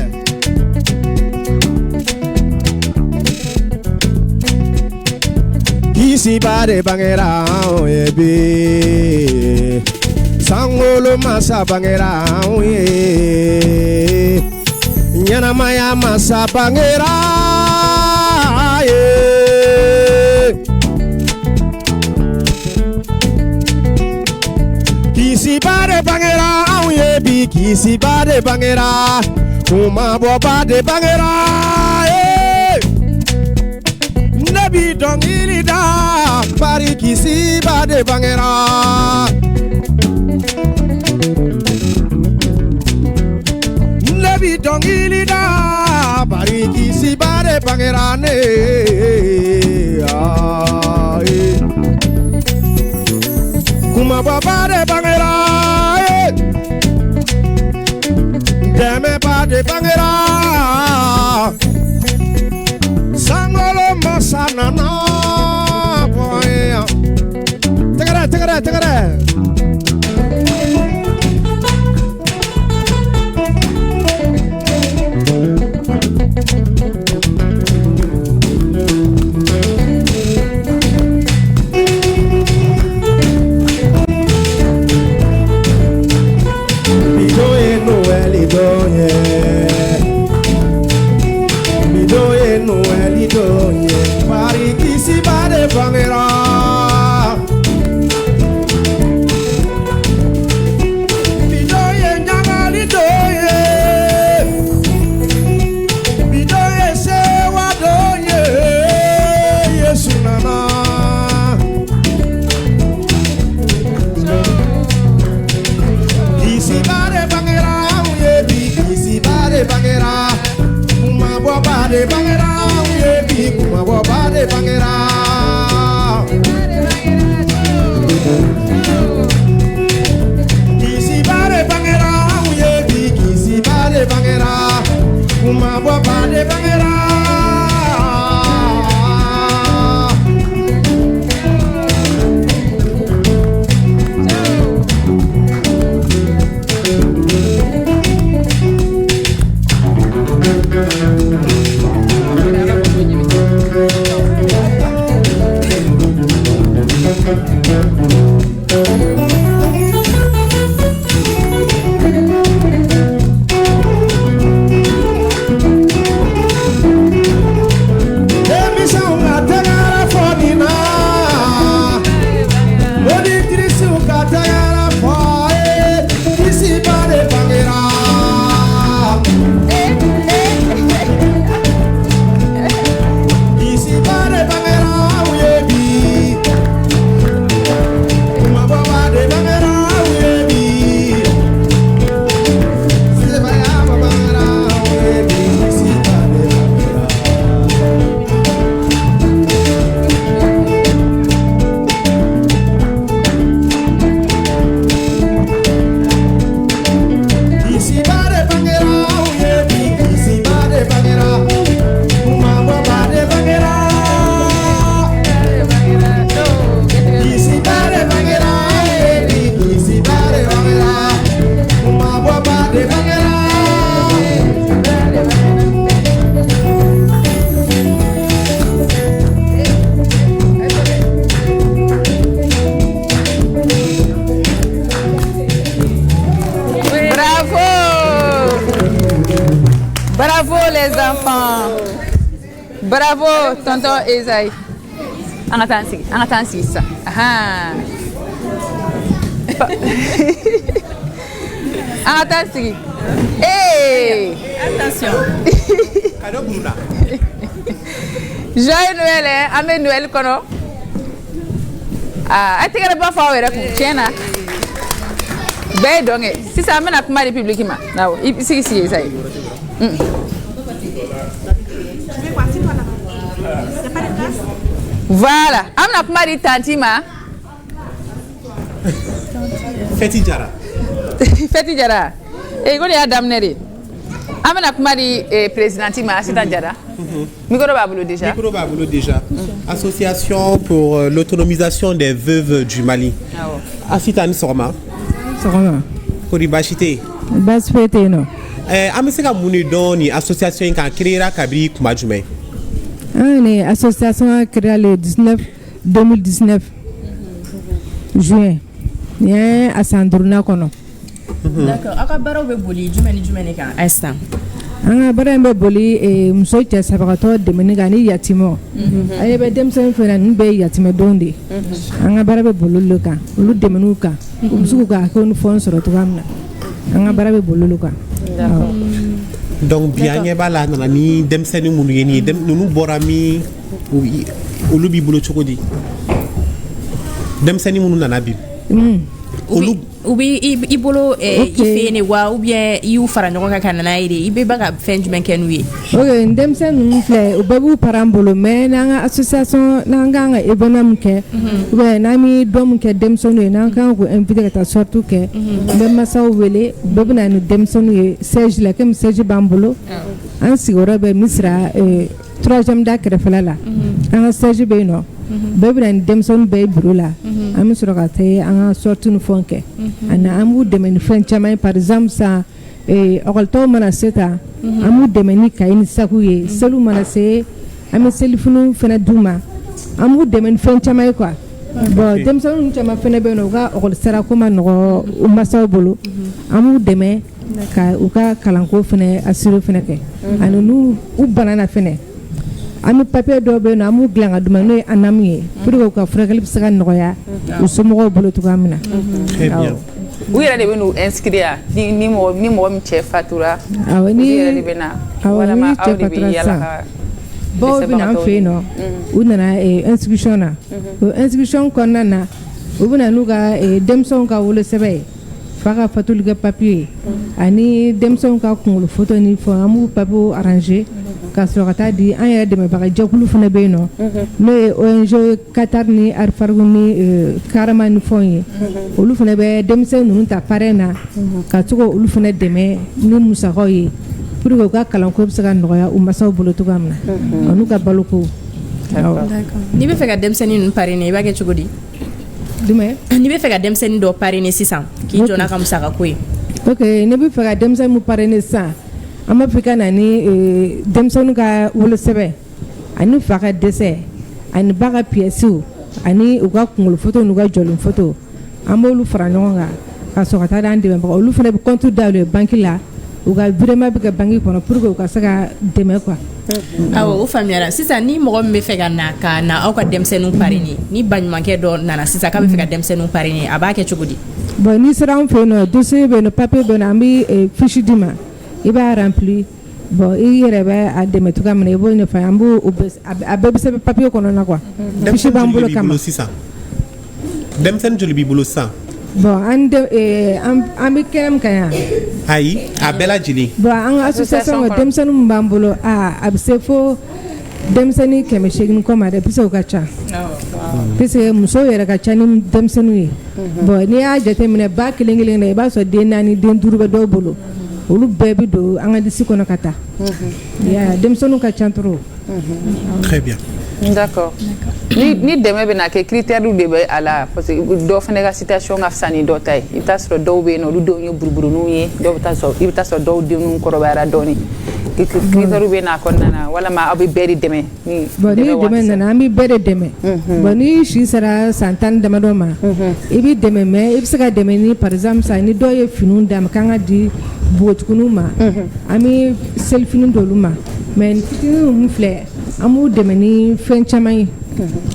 Kisi bade bangera oyebi. Sangolo masa bangera oye. Nyana maya masa bangera ye. Kisi bade bangera oyebi. Kisi bade bangera. Kuma boba de bangera. Nabi dongili da. Pari kisi bade bangera. Nabi dongili da. Pari kisi bade bangera ne. Kuma boba de bangera. Deme pa de bangera. Sangolo masana na boy. Tegara. bale bangera. Kisi bale bangera, uyebi kisi bale bangera. Uma boa bale bangera. Bravo, tonton Esaïe. En attendant, ça. Ah. En attendant, hey. Attention. Joyeux Noël, hein? Amé Noël, kono. Ah, est-ce que pas faire avec tiens là? Ben donc, si ça amène à comment République ma. Là, ici Esaïe. Voilà, amna kumari tantima. Feti Jara. Feti Jara. E goli Adam Neri. Amna kumari présidentima Sita Jara. Micro Babulo déjà. Micro Babulo déjà. Association pour l'autonomisation des veuves du Mali. Ah ouais. Asita Nsorma. Sorma. Koribashite. Basfete no. Amiseka muni doni association kan créera kabri kumajume. Une association a créé le 2019 juin. Il y a à Sandruna kono. D'accord. Aka baro be boli jumeni ka instant. Anga bara be boli e muso cɛ sabagato demeni ga ni yatimo. Aye be demsen fena ni be yatime donde. Anga bara be bololo kan. Olu demenu kan. Muso ga ko nu fon soro to gamna. Anga bara be bololo kan. D'accord. Donc bien bala na ni dem seni munu yeni dem nunu borami olu bi bulo chokodi dem seni munu na nabi olu ubi ibolo ifene wa ou bien you fara nyoko ka kana ide ibe baga fenju menken wi okay dem seni fle ubabu parambolo me na association na nganga ebonam ke we na mi dom ke dem sonu na kan ko inviter ta sortu ke dem masaw wele bebu na ni dem sonu siège la kem siège bambolo an sigora be misra troisième dakre falala an siège be no bebu na ni dem sonu be brula am sura te an sortu no fonke ana amu de men frenchama par exemple ça okolto mana seta amu de meni kayini sakuye selu mana se am selifunu fena duma amu de men frenchama quoi bon dem sonu chama fena be no ga okol sara ko man no masaw bolo amu de me ka uka kalanko fene asiro fene ke anu nu u banana fene ami papier do be no amu glanga duma no anamie pour ko frekali psaka noya u somo bolo to gamina très bien. Oui, elle est venue inscrire. Ni mo chef fatura. Ah oui, ni. Voilà ma bon bina fe no. Unana inscription na. Inscription konna na. Ubuna nuga demson ka wole sebe. fa ka fatuli kɛ papier ani denmisɛnw ka kunkolo photo ni fɔ an b'u papier arranger ka sɔrɔ ka taa di an yɛrɛ dɛmɛbaga jɛkulu fana bɛ yen nɔ n'o ye ONG Qatar ni Arifargu ni Karama ni fɛnw ye olu fana bɛ denmisɛn ninnu ta parrain na ka to olu fana dɛmɛ ni musakaw ye pour que u ka kalanko bɛ se ka nɔgɔya u masaw bolo cogoya min na n'u ka baloko. N'i bɛ fɛ ka denmisɛnnin ninnu parrainer i b'a kɛ cogo di? N'i bɛ fɛ ka denmisɛnnin dɔ parrainer sisan k'i jɔ n'a ka musaka ko ye. Ok, ne bɛ fɛ ka denmisɛnnin mun parrainer sisan an b'a fɛ ka na ni denmisɛnninw ka wolosɛbɛn ani fa ka dɛsɛ ani ba ka pièces ani u ka kunkolo photo n'u ka jɔlen photo an b'olu fara ɲɔgɔn kan ka sɔrɔ ka taa d'an dɛmɛbaga olu fana bɛ compte dayɛlɛ banque la u ka virement bɛ kɛ banque kɔnɔ pour que u ka se ka dɛmɛ quoi. Awɔ o faamuyara sisan ni mɔgɔ min bɛ fɛ ka na aw ka denmisɛnninw parrainer ni baɲumankɛ dɔ nana sisan k'a bɛ fɛ ka denmisɛnninw parrainer a b'a kɛ cogo di? Bon n'i sera an fɛ yen nɔ dossier bɛ yen nɔ papier bɛ yen nɔ an bɛ fiche d'i ma i b'a remplir bon i yɛrɛ bɛ a dɛmɛ cogoya min na i b'o ɲɛfɔ an b'o a bɛɛ bɛ sɛbɛn papier kɔnɔ na quoi. Fiche b'an bolo kama. Denmisɛnnin joli b'i bolo sisan? Bon an bɛ kɛnɛ min kan yan. Ayi a bɛɛ lajɛlen. Bon an ka association ka denmisɛnnin min b'an bolo a bɛ se fo denmisɛnnin 800 kɔ ma dɛ puisque o ka ca. Puisque musow yɛrɛ ka ca ni denmisɛnninw ye. Bon n'i y'a jateminɛ ba kelen kelen na i b'a sɔrɔ den 4 den 5 bɛ dɔw bolo olu bɛɛ bɛ don an ka liste kɔnɔ ka taa. Denmisɛnninw ka ca trop. Très bien. D'accord. Ni dɛmɛ bɛ na kɛ critères de bɛ a la parce que dɔw fana ka situation ka fisa ni dɔ ta ye i bɛ taa sɔrɔ dɔw bɛ yen nɔ olu denw ye buruburuninw ye i bɛ taa sɔrɔ dɔw denw kɔrɔbayara dɔɔnin critères bɛ n'a kɔnɔna na walama aw bɛ bɛɛ de dɛmɛ. Bon ni dɛmɛ nana an bɛ bɛɛ de dɛmɛ bon ni si sera san 10 damadɔ ma i bɛ dɛmɛ mais i bɛ se ka dɛmɛ ni par exemple sa ni dɔw ye finiw d'a ma k'an ka di npogotigininw ma an bɛ selifini d'olu ma mais fitinin ninnu filɛ an b'u dɛmɛ ni fɛn caman ye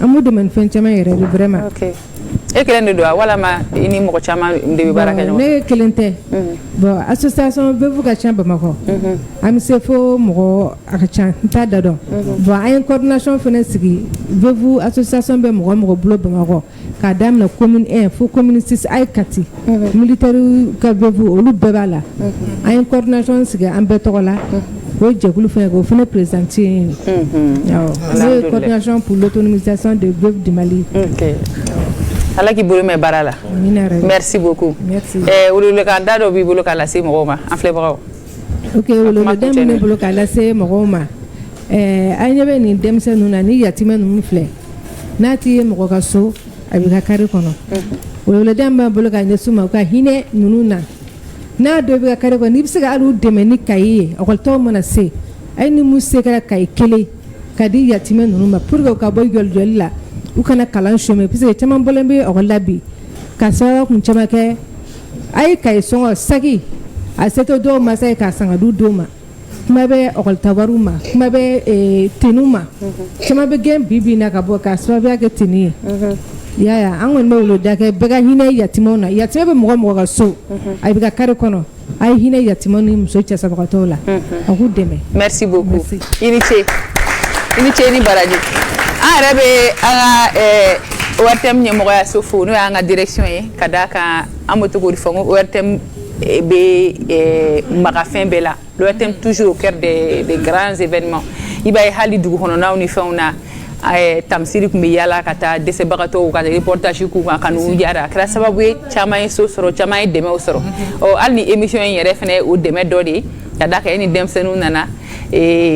an b'u dɛmɛ ni fɛn caman yɛrɛ de vraiment. E kelen de don wa walama i ni mɔgɔ caman de bɛ baara kɛ ɲɔgɔn fɛ? Ne kelen tɛ bon association Veuve ka ca Bamakɔ an bɛ se fo mɔgɔ a ka ca n t'a da dɔn bon an ye coordination fana sigi Veuve association bɛ mɔgɔ bolo Bamakɔ k'a daminɛ commune 1 fo commune 6 a ye Kati militaire ka Veuve olu bɛɛ b'a la an ye coordination sigi an bɛɛ tɔgɔ la o jɛkulu fana k'o fana présenté ne ye coordination pour l'autonomisation de Veuve du Mali. Ala k'i bolo mɛn baara la. Merci beaucoup. Merci. Welewelekan da dɔ b'i bolo k'a lase mɔgɔw ma an filɛbagaw. Ok welewelekan bɛ ne bolo k'a lase mɔgɔw ma an ɲɛ bɛ nin denmisɛnnin ninnu na ni yatimɛ ninnu filɛ n'a t'i ye mɔgɔ ka so a b'i ka kari kɔnɔ welewelekan b'an bolo k'a ɲɛsin u ma u ka hinɛ ninnu na n'a dɔ bɛ ka kari kɔnɔ n'i bɛ se ka hali u dɛmɛ ni kaye ye ekɔlitɔw mana se a ye ni mun se kɛra kaye kelen ka di yatimɛ ninnu ma pour que u ka bɔ jɔlijɔli la u kana kalan chômer puisque caman bɔlen bɛ ekɔli la bi ka sababu kun caman kɛ a ye kaye sɔngɔ saki a se tɛ dɔw masa ye k'a san ka di dɔw ma kuma bɛ ekɔlita wariw ma kuma bɛ teniw ma caman bɛ gɛn bi na ka bɔ k'a sababuya kɛ teni ye i y'a ye an kɔni bɛ weleweleda kɛ bɛɛ ka hinɛ yatimɛw na yatimɛ bɛ mɔgɔ ka so a bɛ ka kari kɔnɔ a ye hinɛ yatimɛw ni muso cɛsabagatɔw la a k'u dɛmɛ. Merci beaucoup i ni ce i ni baraji. An yɛrɛ bɛ an ka ORTM ɲɛmɔgɔyaso fo n'o y'an ka direction ye ka d'a kan an bɛ to k'o de fɔ n ko ORTM bɛ magafɛn bɛɛ la l'ORTM toujours au cœur des grands événements i b'a ye hali dugu kɔnɔnaw ni fɛnw na Tamsiri tun bɛ yaala ka taa dɛsɛbagatɔw ka reportage k'u kan ka n'u yara a kɛra sababu ye caman ye so sɔrɔ caman ye dɛmɛw sɔrɔ hali ni émission in yɛrɛ fana ye o dɛmɛ dɔ de ye ka d'a kan e ni denmisɛnninw nana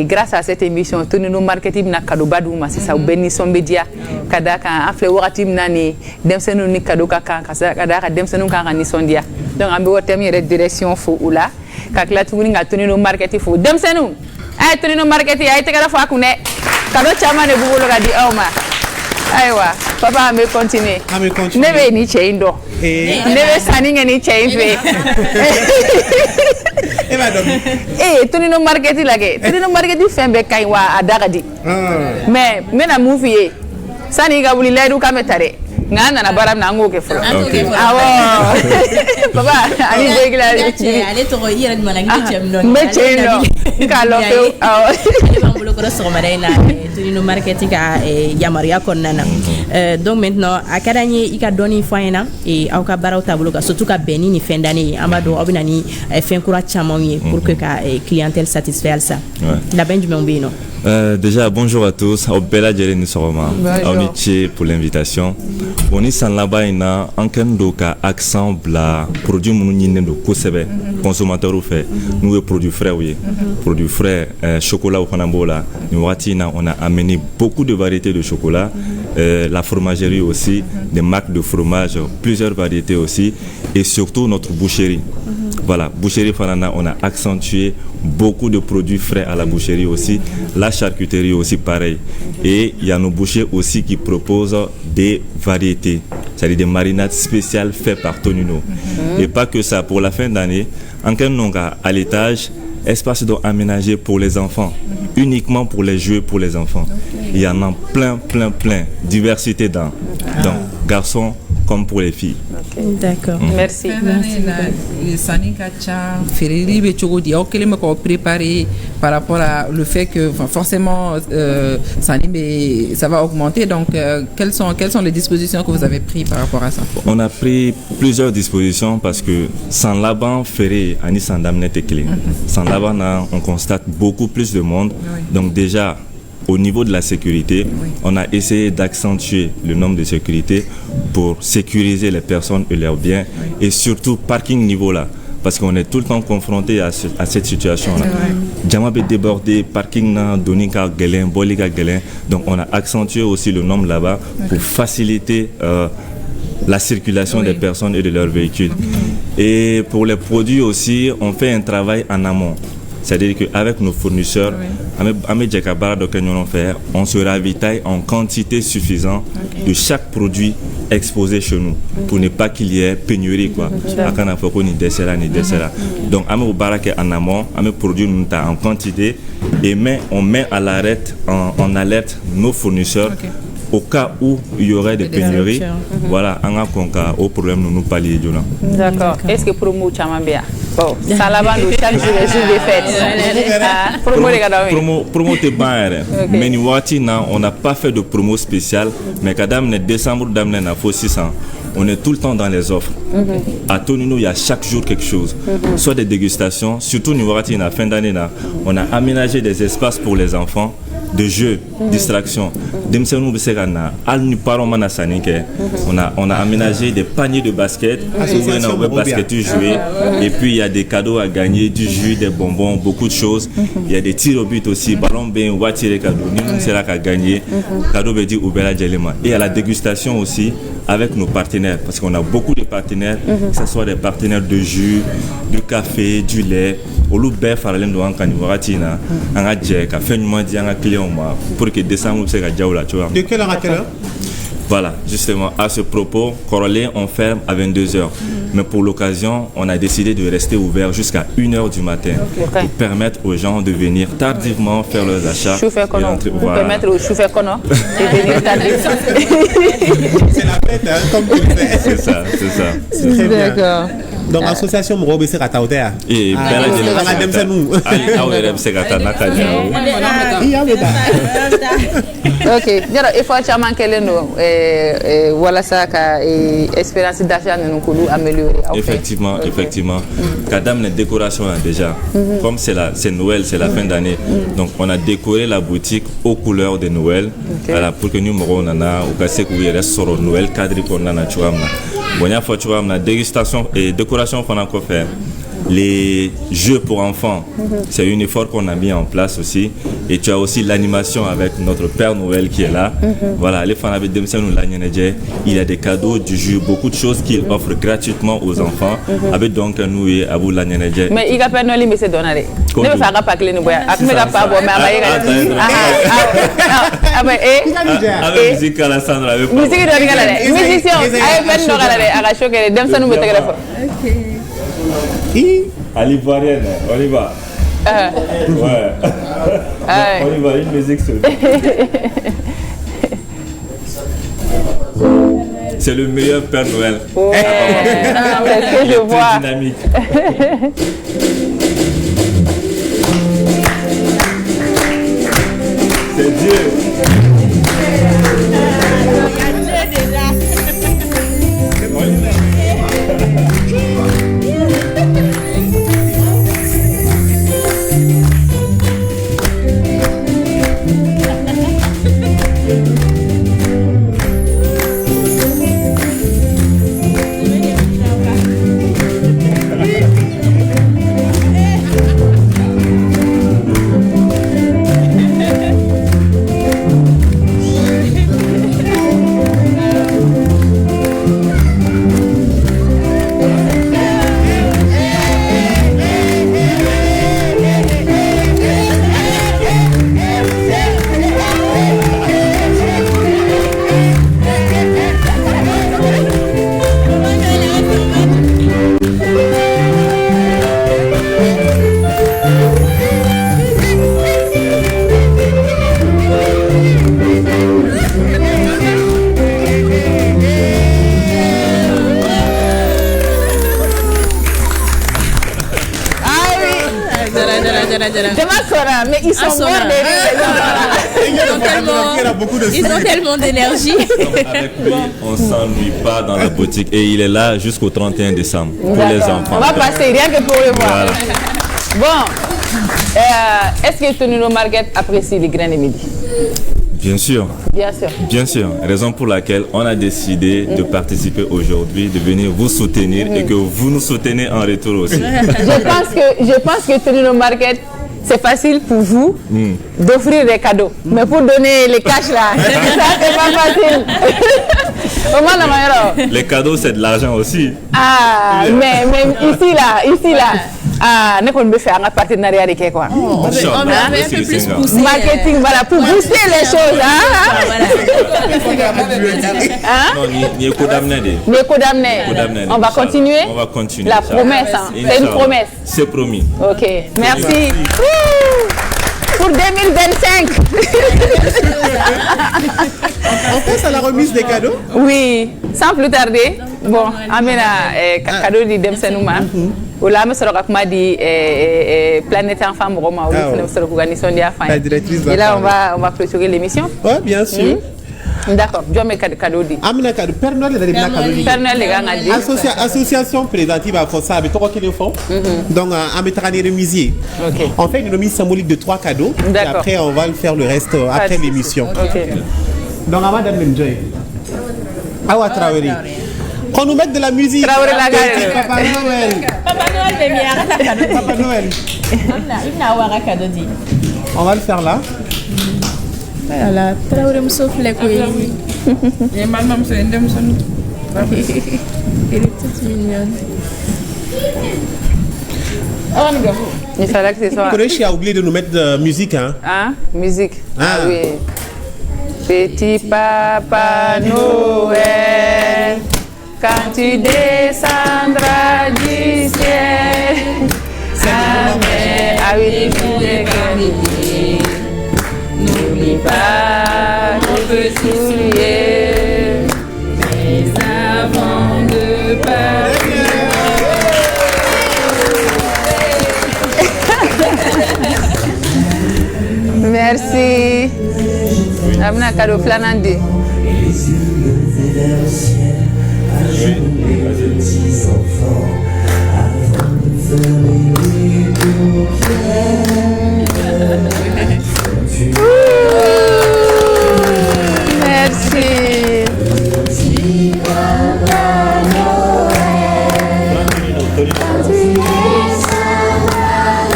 grâce à cette émission Tonino Marketing bɛna cadeauba d'u ma sisan u bɛɛ nisɔn bɛ diya ka d'a kan an filɛ wagati min na nin denmisɛnninw ni cadeau ka kan ka d'a kan denmisɛnninw kan ka nisɔndiya donc an bɛ ORTM yɛrɛ direction fo u la ka tila tuguni ka Tonino Marketing fo denmisɛnninw a ye Tonino Marketing a ye tɛgɛrɛ fɔ a kun dɛ cadeau caman de b'u bolo ka di aw ma ayiwa papa an bɛ continuer ne bɛ nin cɛ in dɔn ne bɛ sanni kɛ nin cɛ in fɛ Tonino Marketing la kɛ Tonino Marketing fɛn bɛɛ ka ɲi wa a da ka di mais n bɛna mun f'i ye sani i ka wuli layidu kan bɛ ta dɛ nga nana bara na ngo ke fo Okay. awo papa ani begla ale to yira mana ngi chem non me cheno ka lo fe awo ale bambulo ko so mara ila tunino marketing ka yamaria konnana donc maintenant akadanye ika doni foyena et au ka baraw tablo ka surtout ka beni ni fin d'année amado obinani fin kura chamoni pour que ka clientèle satisfaire ça la benj membino. Déjà, bonjour à tous. Obela Djele Nisoroma. Amitié pour l'invitation. On est sans là-bas, il y a un doka accent bla produit mounine de kosebe consommateur ou fait. Nous produits frais oui. Produits frais chocolat au Fanambola. Nous on a amené beaucoup de variétés de chocolat. La fromagerie aussi, des marques de fromage, plusieurs variétés aussi, et surtout notre boucherie. Voilà, boucherie Fanana, on a accentué beaucoup de produits frais à la boucherie aussi, la charcuterie aussi pareil. Et il y a nos bouchers aussi qui proposent des variétés, c'est-à-dire des marinades spéciales faites par Tonino. Et pas que ça, pour la fin d'année, en Kenonga, à l'étage, espace aménagé pour les enfants, uniquement pour les jeux pour les enfants. Il y en a plein, diversité dans. Donc, garçons comme pour les filles. D'accord. Merci. Sani Kacha, Ferreri Bechogodi, auquel me préparé par rapport à le fait que forcément Sani, ça va augmenter. Donc, quelles sont les dispositions que vous avez prises par rapport à ça? On a pris plusieurs dispositions parce que sans Laban, Ferré, Ani Sandam n'était clé. Sans Laban, on constate beaucoup plus de monde. Donc déjà, au niveau de la sécurité, on a essayé d'accentuer le nombre de sécurité pour sécuriser les personnes et leurs biens et surtout parking niveau là parce qu'on est tout le temps confronté à cette situation là. Djamabé débordé, parking na Donika Gelen, Bolika Gelen. Donc on a accentué aussi le nombre là-bas pour faciliter la circulation des personnes et de leurs véhicules. Et pour les produits aussi, on fait un travail en amont. C'est-à-dire qu'avec nos fournisseurs, on se ravitaille en quantité suffisante de chaque produit exposé chez nous pour ne pas qu'il y ait pénurie. Donc, en amont, on produit en quantité et on met à en alerte nos fournisseurs. Au cas où il y aurait des pénuries, voilà, on a au problème nous pallier. D'accord. Est-ce que promo Chamambia? Bon, ça là bas chaque jour les jours des fêtes. Promo les gars. Promo te banere. Mais nous on n'a pas fait de promo spéciale, mais quand dame décembre dame na faux 600. On est tout le temps dans les offres. À Tonino, il y a chaque jour quelque chose. Soit des dégustations, surtout nous à la fin d'année là, on a aménagé des espaces pour les enfants, de jeux, distractions. On a aménagé des paniers de basket, et puis il y a des cadeaux à gagner, du jus, des bonbons, beaucoup de choses. Il y a des tirs au but aussi, ballon bien, on va tirer cadeau, nous c'est là qu'à gagner, cadeau veut dire Oubela Djelema. Et à la dégustation aussi avec nos partenaires, parce qu'on a beaucoup de partenaires, que ce soit des partenaires de jus, du café, du lait. Au loup bef à la laine Kaniwaratina, un adjek, a fait une moitié à un client pour que décembre c'est la jaoula, tu vois. De quelle heure à quelle heure? Voilà, justement, à ce propos, Corolé, on ferme à 22h. Mais pour l'occasion, on a décidé de rester ouvert jusqu'à 1h du matin pour permettre aux gens de venir tardivement faire leurs achats. Pour permettre aux chauffeurs de venir tardivement. C'est la fête, hein, comme tu le fais. C'est ça, c'est ça. C'est très bien. D'accord. Donc, l'association Morobe c'est Rataotea. Et ok, jara il faut chaman keleno voilà ça ka espérance d'achat nous nous améliorer. Effectivement. Kadam les décorations déjà. Comme c'est Noël, c'est la fin d'année. Donc on a décoré la boutique aux couleurs de Noël. Voilà, pour que nous mourons nana au cas où il reste sur Noël cadre qu'on nana chuamna. Bonia fois chuamna dégustation et décoration qu'on a encore fait. Les jeux pour enfants, c'est un effort qu'on a mis en place aussi. Et tu as aussi l'animation avec notre Père Noël qui est là. Voilà, les fans avec il y a des cadeaux, du jus, beaucoup de choses qu'il offre gratuitement aux enfants. Avec donc nous et à vous l'année. Mais il y a pas de limite, c'est donné. Ne me fera pas que les nous voient. Pas bon, mais musique à la Sandra. Musique de la musicien. À l'ivoirienne, on y va. Ouais. On y va, une musique sur c'est le meilleur Père Noël. Oh. à Bamako. C'est ce que Il je est vois. très dynamique. C'est Dieu. Mais ils sont morts de Ils ont tellement d'énergie. Avec lui, on ne s'ennuie pas dans la boutique et il est là jusqu'au 31 décembre pour les enfants. On va passer rien que pour le voir. Bon, est-ce que Tonino Market apprécie les grains de midi? Bien sûr. Bien sûr. Bien sûr, raison pour laquelle on a décidé de participer aujourd'hui, de venir vous soutenir et que vous nous soutenez en retour aussi. Je pense que Tonino Market, c'est facile pour vous d'offrir des cadeaux. Mais pour donner les cash là, ça c'est pas facile. Les cadeaux, c'est de l'argent aussi. Ah, mais ici là. Ah, nous on peut faire un partenariat avec quoi? On va un peu plus pousser. Marketing, voilà, pour booster les choses. Non, ni condamné. On va continuer. On va continuer. La promesse, c'est une promesse. C'est promis. Ok, merci. Pour 2025. On passe à la remise des cadeaux? Oui, sans plus tarder. Bon, amena cadeau di dem senuma. Ola me sera comme dit Planète Enfant Roma ou le sera organisation dia fin. Et là on va clôturer l'émission. Ouais, bien sûr. D'accord, je mets cadeau di. Amena cadeau Père Noël les cadeau di. Père Noël les gars dit. Association préventive à ça avec trois téléphone. Donc à mettre à remisier. OK. On fait une remise symbolique de 3 cadeaux et après on va le faire le reste après l'émission. OK. Donc on va donner Joy. Awa Traoré. Qu'on nous mette de la musique. Traoré la gare. Papa Noël. Papa Noël mais bien. Papa Noël. Il n'a pas cadeau dit. On va le faire là. Voilà, Traoré me souffle les couilles. Et maman c'est une dame son. Elle est toute mignonne. Il fallait que ce soit. Koreshi a oublié de nous mettre de musique hein. Ah, musique. Ah oui. Petit Papa Noël, quand tu descendras du ciel, ah oui, n'oublie pas qu'on peut soulier, mais avant de partir. Merci. Amna cadeau flanandi. Les yeux levés vers le ciel, à genoux les petits enfants, avant de fermer les paupières. Merci. Petit Papa Noël, quand tu descendras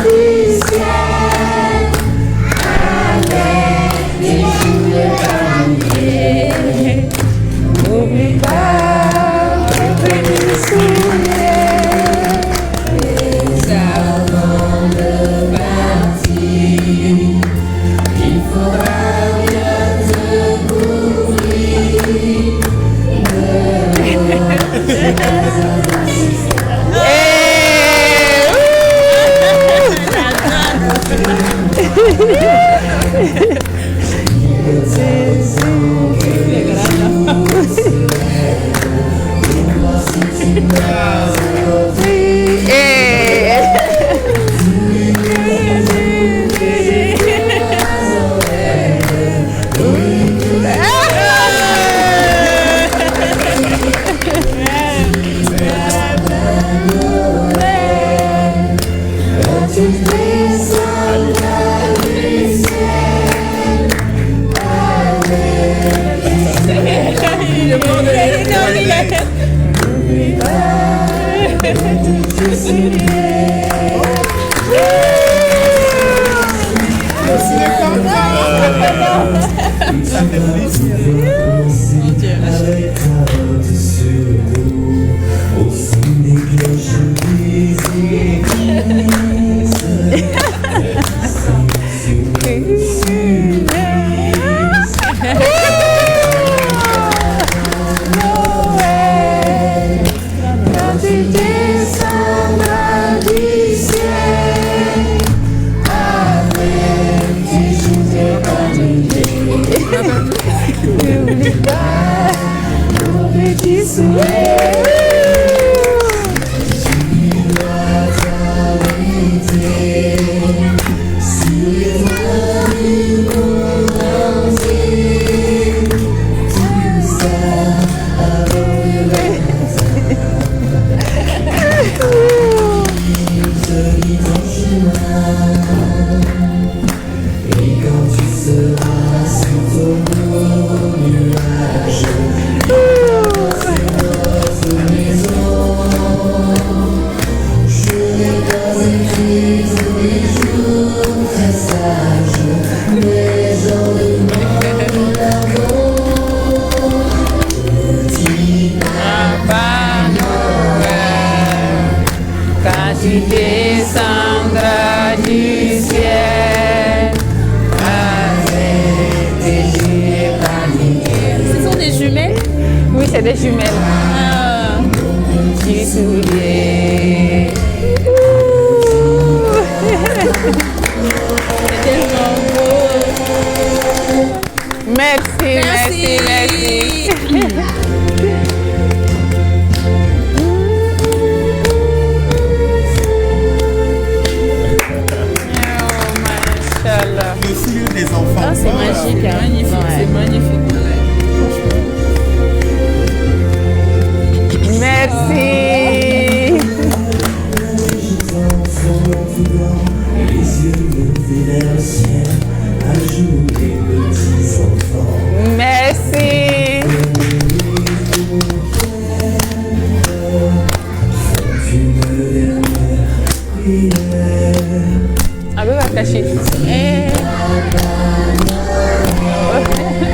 du ciel, avec des jouets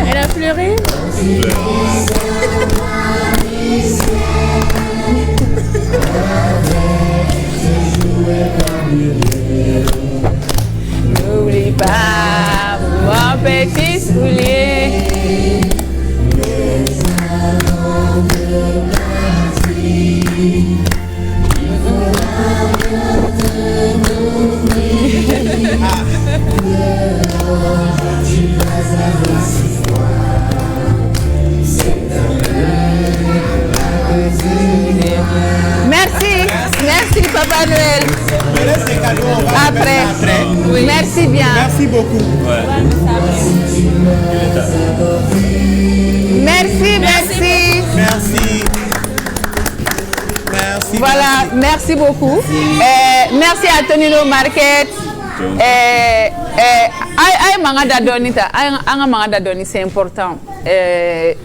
Elle a pleuré. N'oublie pas mon petit soulier. Merci, merci Papa Noël. Après. Oui. Merci bien. Merci beaucoup. Merci, merci. Merci. Merci. Voilà, merci beaucoup. Merci à Tonino Market. C'est important.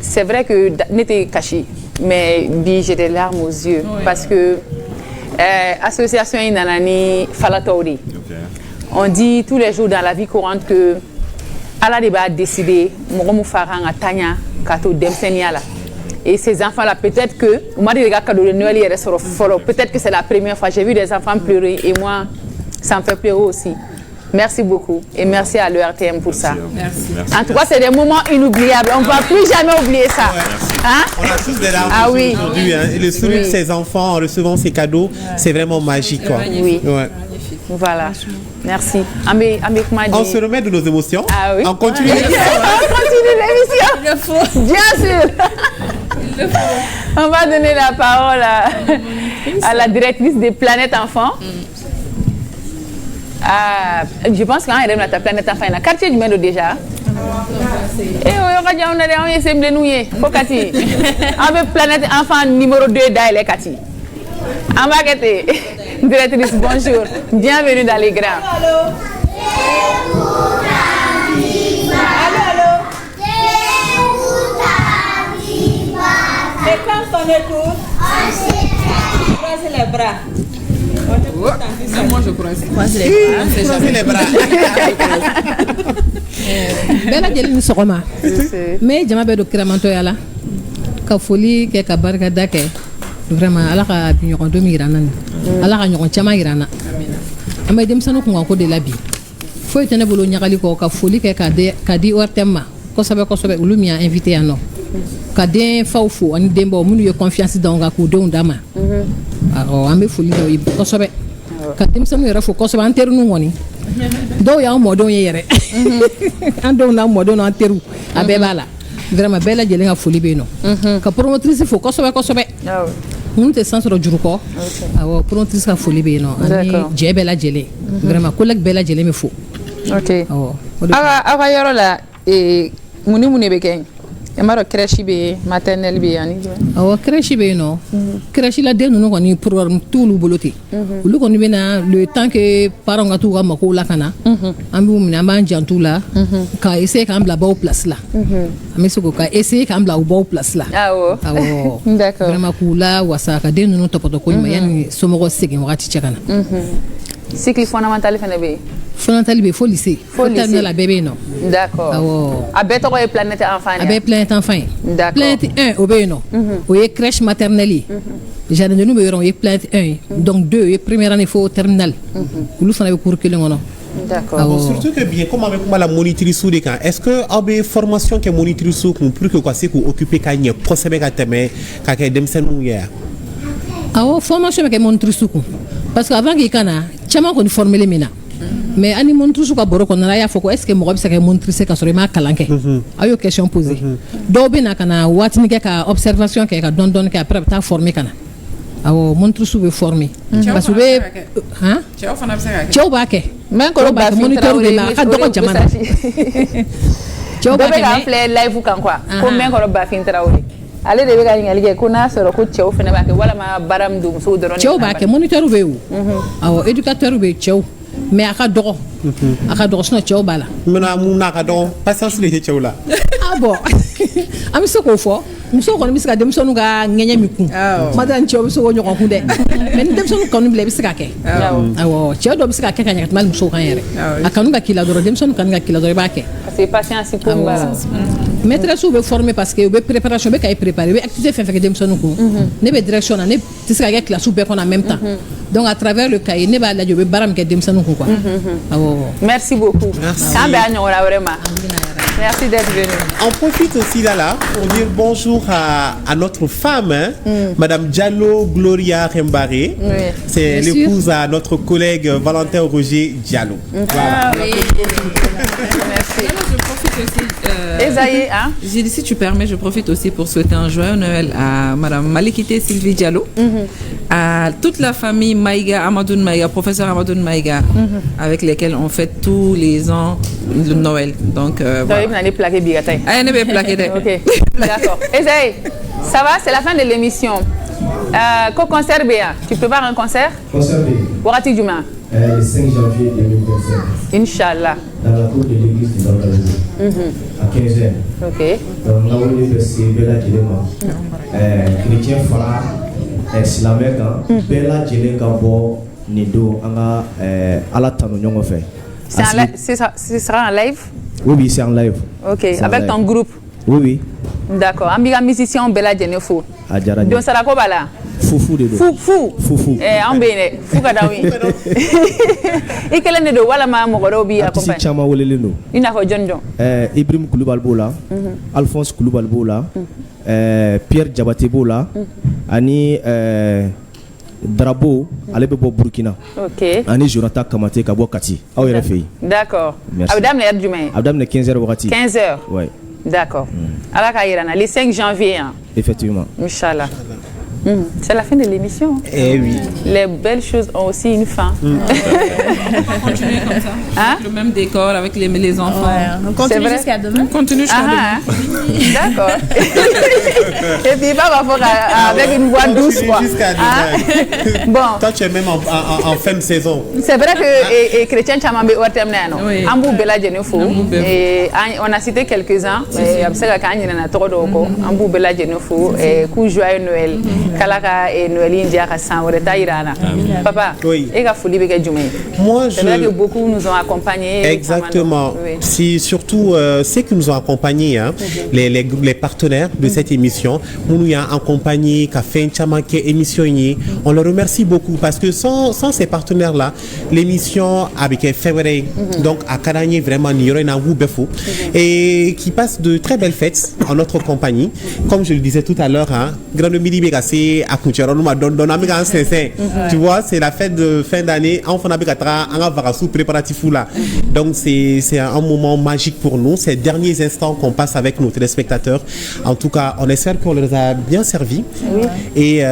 C'est vrai que n'était caché, mais j'ai des larmes aux yeux parce que association Inanani Falataori. On dit tous les jours dans la vie courante que Allah a décidé et ces enfants-là, peut-être que peut-être que c'est la première fois. J'ai vu des enfants pleurer et moi, ça me fait pleurer aussi. Merci beaucoup et merci à l'ERTM pour ça. Merci. En tout cas, c'est des moments inoubliables. On ne va plus jamais oublier ça. Hein? On a tous des larmes aujourd'hui. Hein. Et le sourire de ces enfants en recevant ces cadeaux, c'est vraiment magique. Quoi. Oui. Ouais. Voilà. Merci. On se remet de nos émotions. Ah oui. On continue l'émission. On continue l'émission. Il le faut. Bien sûr. Il le faut. On va donner la parole à la directrice des Planètes Enfants. Je pense qu'on a ta Planète Enfant. Il y a un quartier du Mendo déjà. Et on a essayé de nous y avec Planète Enfant numéro 2 d'Aïle Kati. Ambakete, directrice, bonjour. Bienvenue dans les grands. Allô. Et quand on écoute, croisez les bras. Même moi je croise les bras. Bɛɛ lajɛlen ni sɔgɔma n bɛ jama bɛɛ don kiramantoya la ka foli kɛ ka barikada kɛ vraiment ala ka ɲɔgɔndon min yir'an na nin ala ka ɲɔgɔn caman yir'an na an bɛ denmisɛnninw kunkanko de la bi foyi tɛ ne bolo ɲagali kɔ ka foli kɛ ka di ORTM ma kosɛbɛ kosɛbɛ olu min y'a invité yan nɔ ka den faw fo ani denbaw minnu ye confiance d'anw kan k'u denw d'a ma an bɛ foli kɛ o ye kosɛbɛ ka denmisɛnninw yɛrɛ fo kosɛbɛ an terininw kɔni dɔw y'an mɔdenw ye yɛrɛ an denw n'an mɔdenw n'an teriw a bɛɛ b'a la vraiment bɛɛ lajɛlen ka foli bɛ yen nɔ ka promotrice fo kosɛbɛ kosɛbɛ minnu tɛ san sɔrɔ juru kɔ awɔ promotrice ka foli bɛ yen nɔ ani jɛ bɛɛ lajɛlen vraiment collègue bɛɛ lajɛlen bɛ fo aw ka yɔrɔ la mun ni mun de bɛ kɛ i m'a dɔn crèche bɛ yen maternelle bɛ yen ani jumɛn awɔ crèche bɛ yen nɔ crèche la den ninnu kɔni programme t'olu bolo ten olu kɔni bɛ na le temps que parents ka t'u ka makow la ka na an b'u minɛ an b'an jantu la ka essayer k'an bila baw place la an bɛ se k'o ka essayer k'an bila u baw place la awɔ vraiment k'u la wasa ka den ninnu tɔpɔtɔ ko ɲuman yanni somɔgɔw segin wagati cɛ ka na cycle fondamental fana bɛ yen fondamental bɛ fo lycée fo terminale a bɛɛ bɛ yen nɔ d'accord a bɛɛ tɔgɔ ye planète enfant a bɛɛ planète enfant ye planète 1 o bɛ yen nɔ o ye crèche maternelle ye jardin de nu bɛ yɔrɔ o ye planète 1 ye donc 2 o ye première année fo terminale olu fana bɛ cours kelen kɔnɔ. D'accord. Surtout que bien, comme avec la monitrice ou des cas, est-ce que avez formation que monitrice ou pour que quoi c'est qu'on occupe quand il y a procédé à thème quand il y a des personnes où il y a. Ah ouais, formation que monitrice ou parce qu'avant qu'il y ait chama qu'on forme les mina. Mais ani monitrice ou ka boro qu'on a ya foko est-ce que moi bisa que monitrice ka sori ma kalanke. Ayo question posée. Do be na kana watni ke ka observation ke ka don ke après ta former kana. Awo monitrice ou be former. Parce que hein? Ciao fana bisa ka. Ciao ba ke. Men ko ba moniteur be na ka doko jamana. Ciao ba ke ka play live kan quoi. Ko men ko ba fin traoré. Ale de bɛ ka ɲininkali kɛ ko n'a sɔrɔ ko cɛw fana b'a kɛ walama baara min don musow dɔrɔn de cɛw b'a kɛ moniteur bɛ yen o awɔ éducateur bɛ yen cɛw mais a ka dɔgɔ sinon cɛw b'a la. mun n'a ka dɔgɔ patience de tɛ cɛw la. ah bon an bɛ se k'o fɔ musow kɔni bɛ se ka denmisɛnninw ka ŋɛɲɛ min kun madame cɛw bɛ se k'o ɲɔgɔn kun dɛ mais ni denmisɛnninw kanu bila i bɛ se ka kɛ awɔ cɛw dɔw bɛ se ka kɛ ka ɲɛ ka tɛmɛ hali musow kan yɛrɛ a kanu ka k'i la dɔrɔn denmisɛnninw kanu ka k'i la dɔrɔn i b'a kɛ. parce que patience ko n b'a la. maîtresse bɛ former parce que u bɛ préparation u bɛ ka i préparer u bɛ activité fɛn fɛn kɛ denmisɛnninw kun ne bɛ direction na ne tɛ se ka kɛ classe bɛɛ kɔnɔ en même temps donc à travers le cahier ne b'a lajɛ u bɛ baara min kɛ denmisɛnninw kun quoi. Merci beaucoup. K'an bɛn a ɲɔgɔnna wɛrɛ ma. Merci d'être venu. On profite aussi là pour dire bonjour à notre femme, hein, Madame Diallo Gloria Rembaré. Oui. C'est l'épouse à notre collègue Valentin Roger Diallo. Voilà. Oui. Merci. Je profite aussi. Esaïe, hein? J'ai dit, si tu permets, je profite aussi pour souhaiter un joyeux Noël à Madame Malikité Sylvie Diallo, à toute la famille Maïga, Amadoun Maïga, professeur Amadoun Maïga, avec lesquels on fête tous les ans le Noël. Donc, voilà. Ah, ne vais plaquer. Ok, d'accord. Esaïe, ça va? C'est la fin de l'émission. Co-concert Béa, tu prépares un concert? Concert Béa. Warati Juma. Le 5 janvier 2025. Inch'Allah. Dans la cour de l'église de Bangladesh. À 15h. Ok. Donc là où il est Bella Djelema. Chrétien Fara, Islamé, Bella Djelema, Nido, Anga, Alatano Nyongofe. Ce sera en live? Oui, c'est en live. Ok, avec ton groupe? Oui. D'accord. Amiga musicien Bella Djenefo. Donc ça la quoi là? Foufou de Foufou. En bene. Fouka dawi. Et quel est le wala ma mokoro bi accompagné? Si chama wolele no. Ina ko John. Ibrahim Koulibaly bola, Alphonse Koulibaly bola, Pierre Diabaté bola, ani Drabo, ale bɛ bɔ Burkina. Ok. Ani Jonathan Kamate ka bɔ Kati. Aw yɛrɛ fɛ yen. D'accord. Merci. A bɛ daminɛ heure jumɛn? A bɛ daminɛ 15h wagati. 15h. Ouais. D'accord. Ala ka yira na le 5 janvier hein. Effectivement. Inch'Allah. C'est la fin de l'émission. Eh oui. Les belles choses ont aussi une fin. On va continuer comme ça. Hein? Le même décor avec les enfants. On continue jusqu'à demain. On continue jusqu'à demain. D'accord. Et puis, pas avec une voix douce, quoi. Jusqu'à demain. Bon. Toi, tu es même en fin de saison. C'est vrai que Chrétien Chamambe Ouatemnéano, Ambou Bella Djenefo, et on a cité quelques-uns, mais Absega Kanye n'a trop d'oko, Ambou Bella Djenefo, et Kou Joyeux Noël, Kalaka et Noël India Kassan, Oreta Irana. Papa, et Gafouli Beke Djoumé. C'est vrai que beaucoup nous ont accompagnés. Exactement. C'est surtout ceux qui nous ont accompagnés, hein, les partenaires de cette émission, nous y a accompagné, qui a fait une chamanke émission. On leur remercie beaucoup parce que sans ces partenaires-là, l'émission avec février, donc à Kadani vraiment et qui passe de très belles fêtes en notre compagnie. Comme je le disais tout à l'heure, hein, tu vois, c'est la fête de fin d'année. Donc c'est un moment magique pour nous, ces derniers instants qu'on passe avec nos téléspectateurs. En tout cas, on espère qu'on les a bien servis et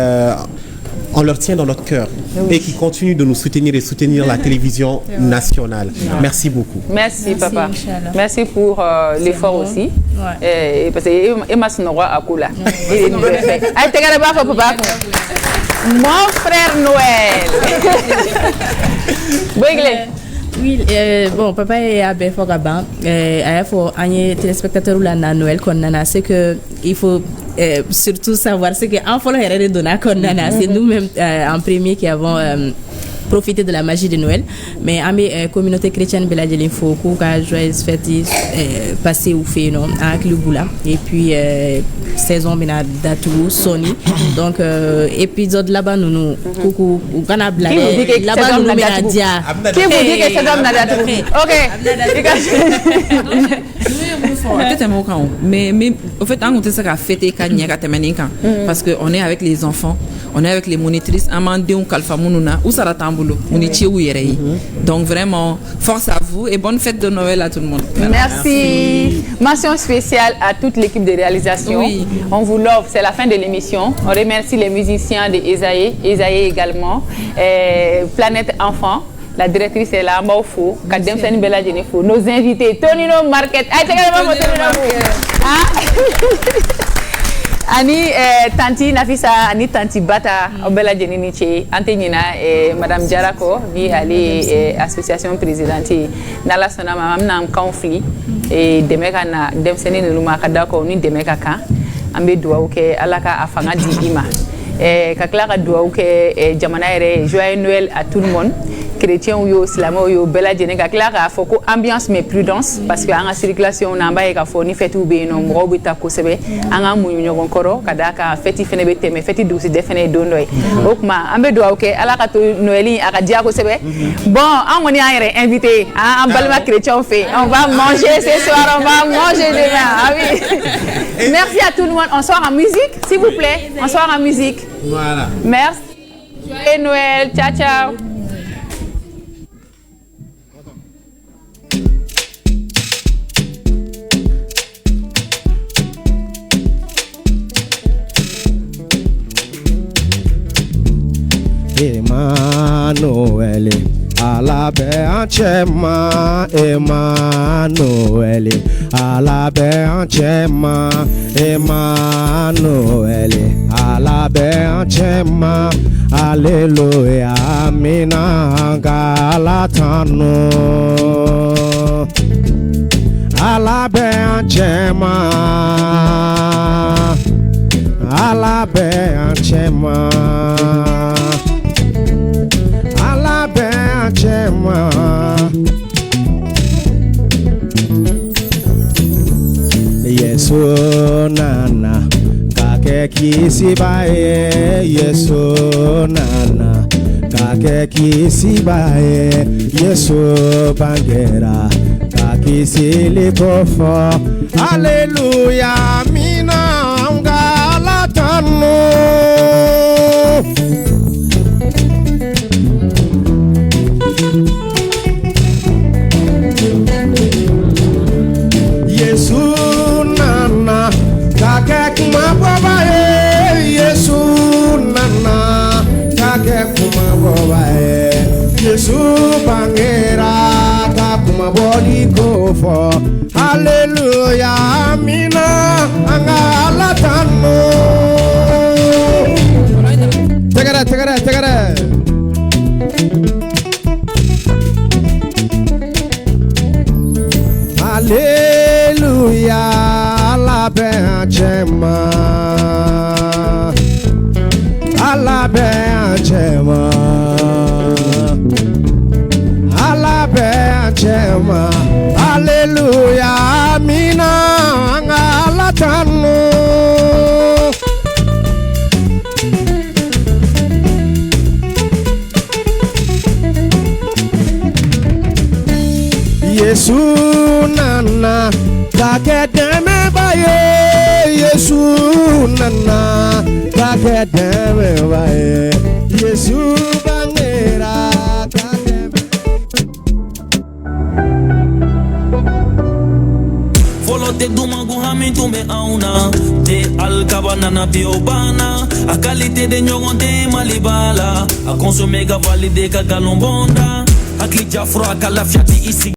on leur tient dans notre cœur et qui continue de nous soutenir et soutenir la télévision nationale. Merci beaucoup. Merci papa. Merci pour l'effort aussi. Et parce que Emma Sonora a coula. Mon frère Noël. Oui, bon, papa est à Benfogaban. Il faut un téléspectateur ou la Noël qu'on a, c'est que il faut surtout savoir ce que en follow de donner qu'on a, c'est nous-mêmes en premier qui avons profiter de la magie de Noël, mais à mes communautés chrétiennes Bella Djelin faut que joyeuse fête passer ou fait non avec le boula et puis saison bena datou Sony donc épisode là-bas nous coucou ou kana blague là-bas nous mena dia qui vous dit que c'est homme na datou OK mais au fait on peut ça fêter kanya temeninka parce que on est avec les enfants, on est avec les monitrices amandé on kalfa mununa ou saratambulo munichi ou yerei. Donc vraiment force à vous et bonne fête de Noël à tout le monde. Merci. Mention spéciale à toute l'équipe de réalisation. Oui. On vous love, c'est la fin de l'émission. On remercie les musiciens de Esaïe également, Planète Enfant. La directrice est là, Maufou, Kadem Sani Bella Djenefo, nos invités, Tonino Market, Ani Tanti Nafisa, Ani Tanti Bata, Bella Djeniniche, Antenina et Madame Jarako, ni Ali association présidente, Nala Sonama, Mamna conflit, et Demekana, Demseni Numa Kadako, ni Demekaka, Ambe Douauke, Alaka Afanga Dima. Kaklara Douauke, Jamanaere, joyeux Noël à tout le monde. Chrétien ou islamo ou Bella Djeneka Clara faut que ambiance mais prudence parce que en circulation on a ba ka fo ni fetu be no mo bita ko sebe anga munyo gonkoro kadaka feti fene be teme feti douce defene do ndoy okma ambe do ok ala ka to noeli aka dia ko sebe bon on est invité en balma chrétien fait on va manger ce soir on va manger demain ah oui merci à tout le monde on sort en musique s'il vous plaît on sort en musique voilà merci joyeux Noël ciao ciao. Emmanuel, alabe anchema. Emmanuel, alabe anchema. Emmanuel, alabe anchema. Alléluia, amina galatano. Alabe anchema. Alabe anchema. Chema Yesu nana kake kisibaye Yesu nana kake kisibaye Yesu bangera kakisili kofo Hallelujah mina ngalatano Yesu Hallelujah, Amina, Angala Tano. Take it. Hallelujah, Allah Benchema, Allah Benchema, Allah Benchema. Hallelujah, Amina, Allah Tano. Yesu nana takedeme baye Yesu nana takedeme baye Yesu bangera takedeme Follow the dumangu hami tumbe auna de alkabana na biobana a qualité de nyogon de malibala a consommer ga valide ka galombonda a klija fro a kala fiati isi